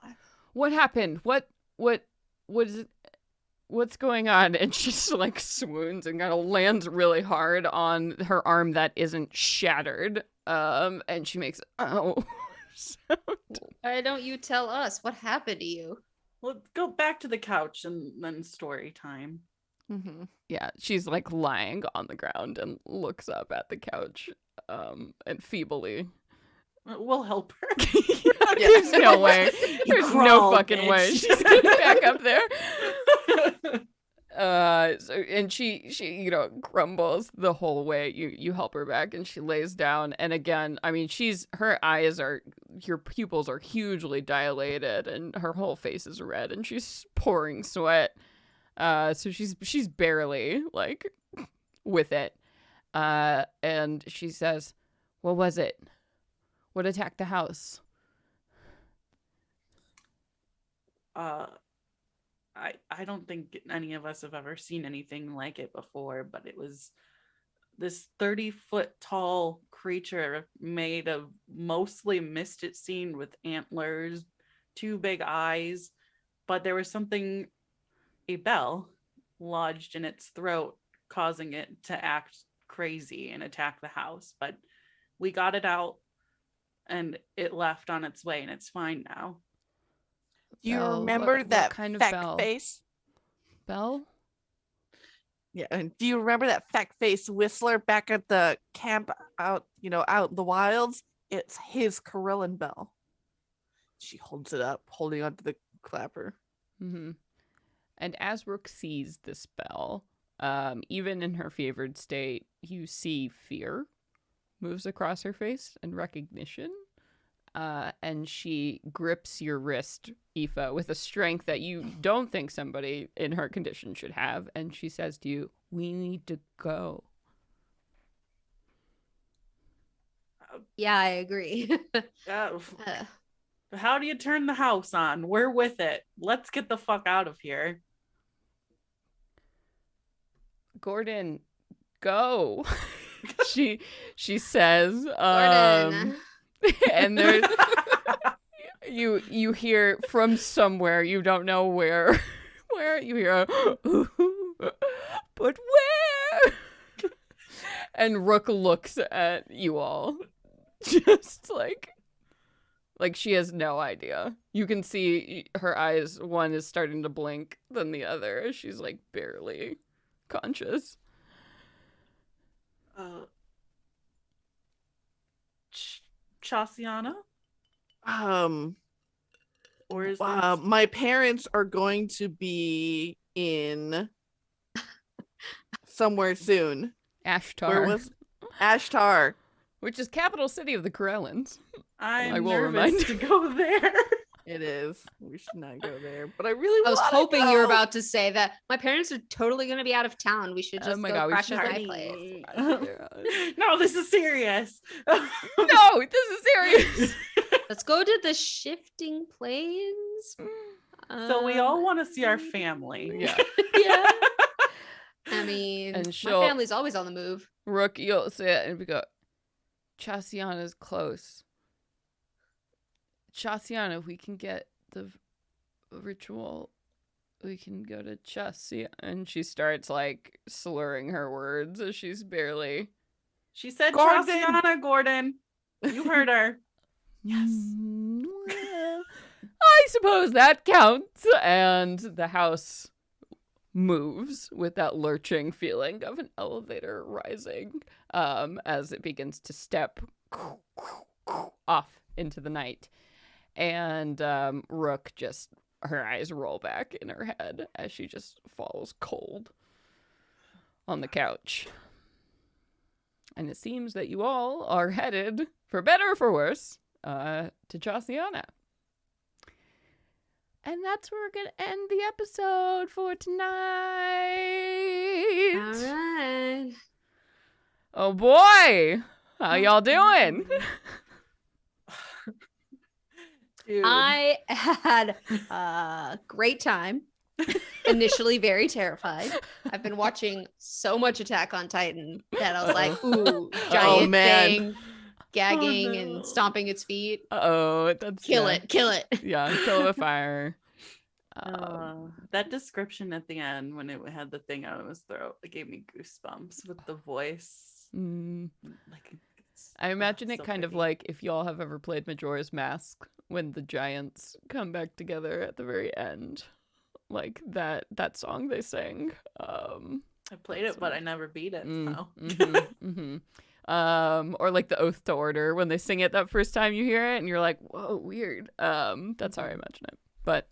What happened? What is it? What's going on? And she just swoons and kind of lands really hard on her arm that isn't shattered. And she makes ow. Why don't you tell us what happened to you? Let's go back to the couch and then story time. Mm-hmm. Yeah, she's lying on the ground and looks up at the couch, and feebly. We'll help her. There's no way. There's no crawl, fucking way bitch. she's getting back up there. And she crumbles the whole way. You help her back, and she lays down. And again, I mean, your pupils are hugely dilated, and her whole face is red, and she's pouring sweat. So she's barely with it. And she says, "What was it? What attacked the house?" I don't think any of us have ever seen anything like it before, but it was this 30-foot tall creature made of mostly mist, it seemed, with antlers, 2 big eyes, but there was something, a bell, lodged in its throat, causing it to act crazy and attack the house. But we got it out and it left on its way and it's fine now. Do you Bell? remember What that kind of feck bell? face? Bell? Yeah, and do you remember that feck face whistler back at the camp out in the wilds? It's his Corellan bell. She holds it up, holding onto the clapper. Mm-hmm. And as Rook sees this bell, even in her favored state, you see fear moves across her face and recognition. And she grips your wrist, Aoife, with a strength that you don't think somebody in her condition should have. And she says to you, "We need to go." Yeah, I agree. How do you turn the house on? We're with it. Let's get the fuck out of here. Gordon, go. she says. Gordon. And there's you hear from somewhere, you don't know where you hear but where? And Rook looks at you all just like she has no idea. You can see her eyes, one is starting to blink than the other. She's like barely conscious. Chasiana? Or is my parents are going to be in somewhere soon. Ashtar. Where was Ashtar? Which is capital city of the Corellans. I I'm will nervous remind to go there. It is. We should not go there. But I really I was wanna hoping go. you were about to say that my parents are totally going to be out of town. We should just Oh my go God, we crash should at my party. place. No, this is serious. No, this is serious. Let's go to the shifting plains. So we all want to see our family. Yeah. Yeah. I mean, And my she'll- family's always on the move. Rook, you'll say it and we go, "Chasiana's close. Chasiana, if we can get the ritual, we can go to Chasiana." And she starts like slurring her words as she's barely. She said Gordon. Chasiana, Gordon. You heard her. Yes. Well, I suppose that counts. And the house moves with that lurching feeling of an elevator rising as it begins to step off into the night. And Rook just, her eyes roll back in her head as she just falls cold on the couch. And it seems that you all are headed, for better or for worse, to Chasiana. And that's where we're going to end the episode for tonight. All right. Oh boy. How y'all doing? Dude. I had a great time. Initially very terrified. I've been watching so much Attack on Titan that I was like, ooh, giant man. thing gagging Oh, no. and stomping its feet. Uh-oh. That's Kill yeah. it, kill it. Yeah, kill it with fire. That description at the end when it had the thing out of his throat, it gave me goosebumps with the voice. Like, I imagine it so kind of pretty. like if y'all have ever played Majora's Mask when the giants come back together at the very end. Like that song they sang. I played it, but I never beat it. So. Or like the Oath to Order when they sing it that first time you hear it and you're like, whoa, weird. That's how I imagine it. But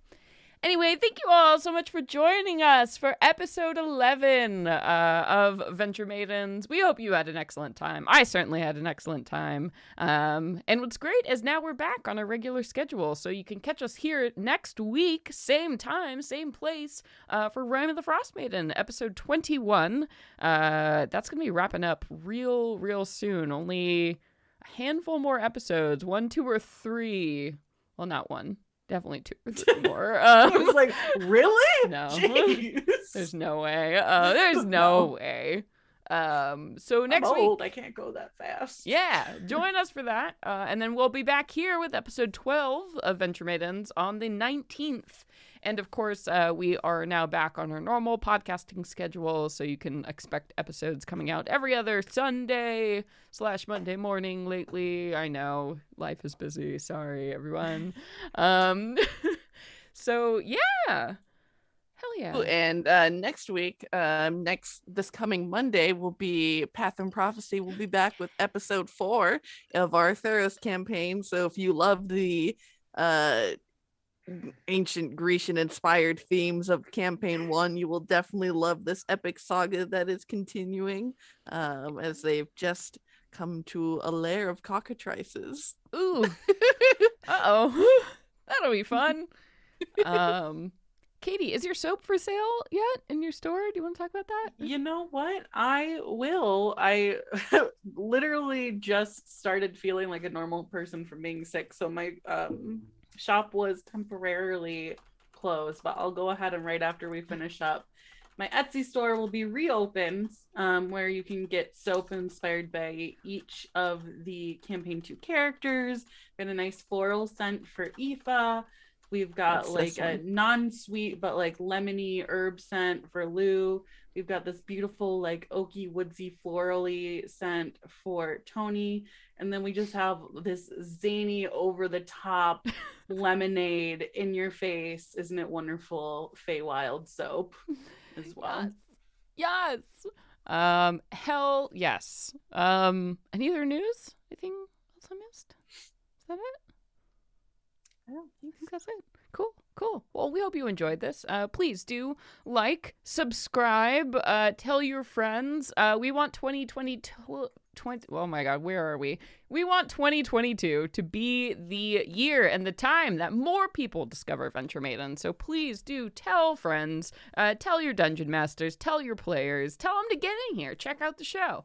Anyway, thank you all so much for joining us for episode 11 of Venture Maidens. We hope you had an excellent time. I certainly had an excellent time. And what's great is now we're back on a regular schedule, so you can catch us here next week, same time, same place, for Rime of the Frost Maiden, episode 21. That's going to be wrapping up real soon. Only a handful more episodes, 1, 2, or 3. Well, not one. Definitely 2 or 3 more. I was like, really? No. Jeez. There's no way. There's no way. So next I'm week, old. I can't go that fast. yeah, join us for that. And then we'll be back here with episode 12 of Venture Maidens on the 19th. And of course, we are now back on our normal podcasting schedule, so you can expect episodes coming out every other Sunday / Monday morning lately. I know, life is busy. Sorry, everyone. So, yeah. Hell yeah. Ooh, and next week, this coming Monday will be Path and Prophecy. We'll be back with episode 4 of our Theros campaign. So if you love the ancient Grecian inspired themes of campaign 1, you will definitely love this epic saga that is continuing, as they've just come to a lair of cockatrices. Ooh. Uh-oh. That'll be fun. Katie, is your soap for sale yet in your store? Do you want to talk about that? You know what? I will. I literally just started feeling like a normal person from being sick. So my shop was temporarily closed, but I'll go ahead and right after we finish up, my Etsy store will be reopened, where you can get soap inspired by each of the campaign 2 characters. Got a nice floral scent for Aoife. We've got like a non-sweet but like lemony herb scent for Lou. We've got this beautiful like oaky, woodsy, florally scent for Tony. And then we just have this zany, over-the-top lemonade in your face. Isn't it wonderful? Feywild soap as well. Yes. Hell yes. Any other news? Anything else I missed? Is that it? I think that's it. Cool. Well, we hope you enjoyed this. Please do like, subscribe, tell your friends. We want 2022. Oh my God, where are we? We want 2022 to be the year and the time that more people discover Venture Maiden. So please do tell friends, tell your dungeon masters, tell your players, tell them to get in here, check out the show.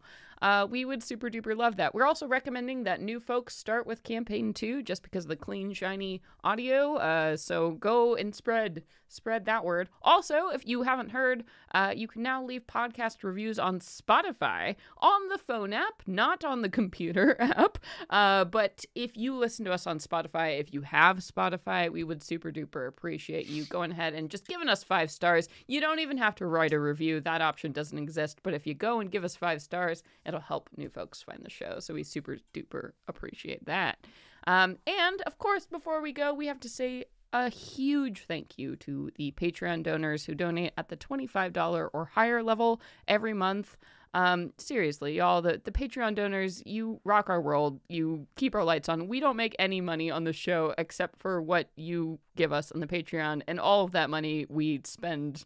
We would super duper love that. We're also recommending that new folks start with campaign 2 just because of the clean, shiny audio. So go and spread that word. Also, if you haven't heard, you can now leave podcast reviews on Spotify on the phone app, not on the computer app. But if you listen to us on Spotify, if you have Spotify, we would super duper appreciate you going ahead and just giving us 5 stars. You don't even have to write a review. That option doesn't exist. But if you go and give us 5 stars, it'll help new folks find the show. So we super duper appreciate that. And of course, before we go, we have to say a huge thank you to the Patreon donors who donate at the $25 or higher level every month. Seriously, y'all, the Patreon donors, you rock our world. You keep our lights on. We don't make any money on the show except for what you give us on the Patreon. And all of that money we spend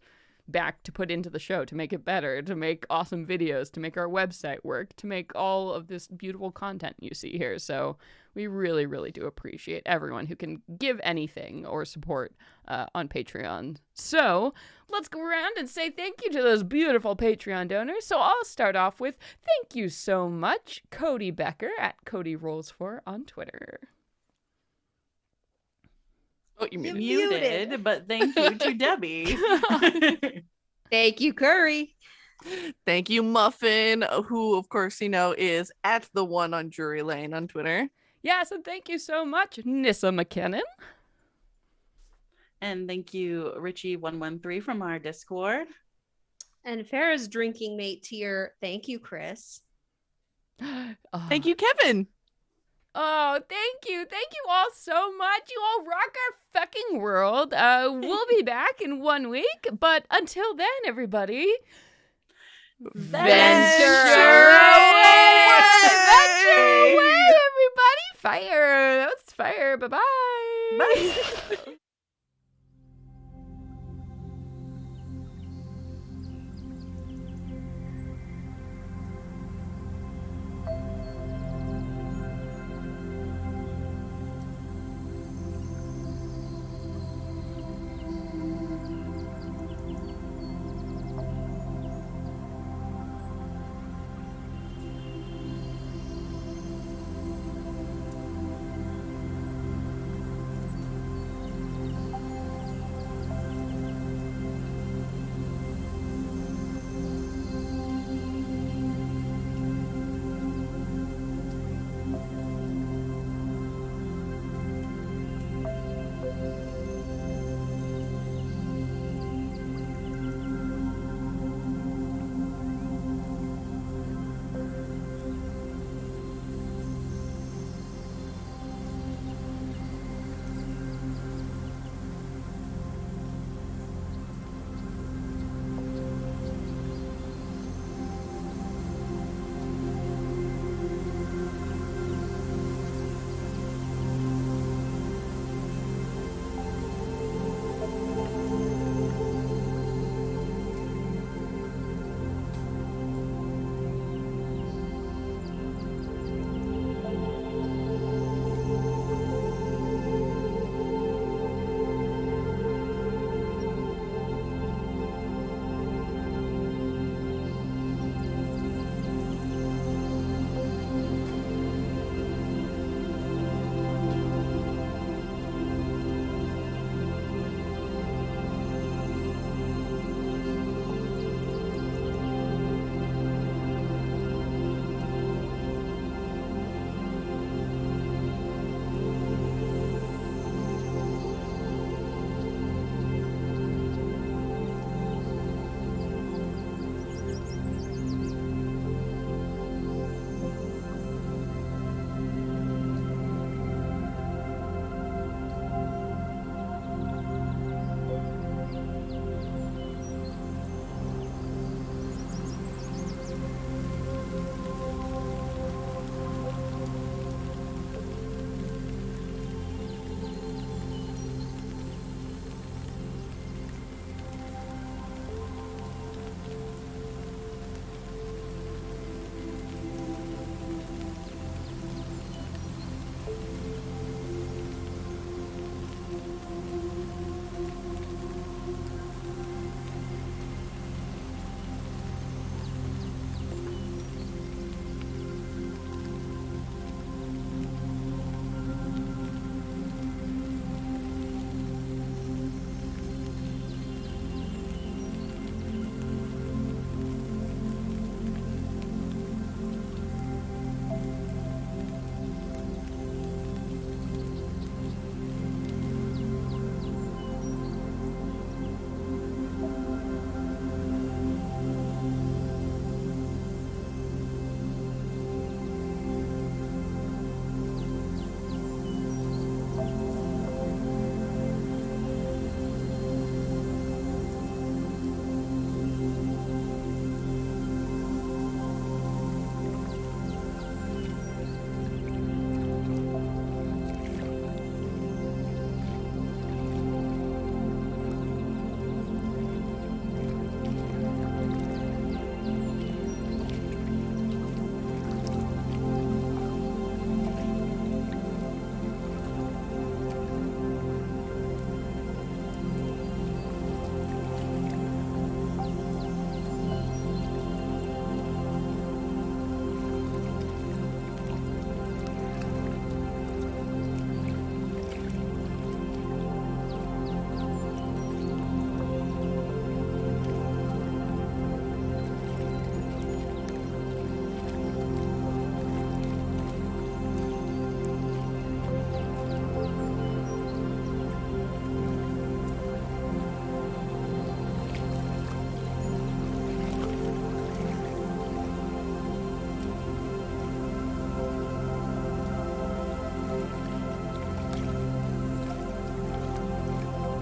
back to put into the show, to make it better, to make awesome videos, to make our website work, to make all of this beautiful content you see here. So we really, really do appreciate everyone who can give anything or support on Patreon. So let's go around and say thank you to those beautiful Patreon donors. So I'll start off with thank you so much, Cody Becker at Cody Rolls4 on Twitter. Oh, you mean Muted, but thank you to Debbie. Thank you, Curry. Thank you, Muffin, who, of course, is at the one on Drury Lane on Twitter. Yes, and thank you so much, Nissa McKinnon. And thank you, Richie113 from our Discord. And Farrah's drinking mate tier. Thank you, Chris. Thank you, Kevin. Oh, thank you. Thank you all so much. You all rock our fucking world. We'll be back in 1 week, but until then, everybody, venture away! Venture away, everybody! Fire! That was fire. Bye-bye! Bye!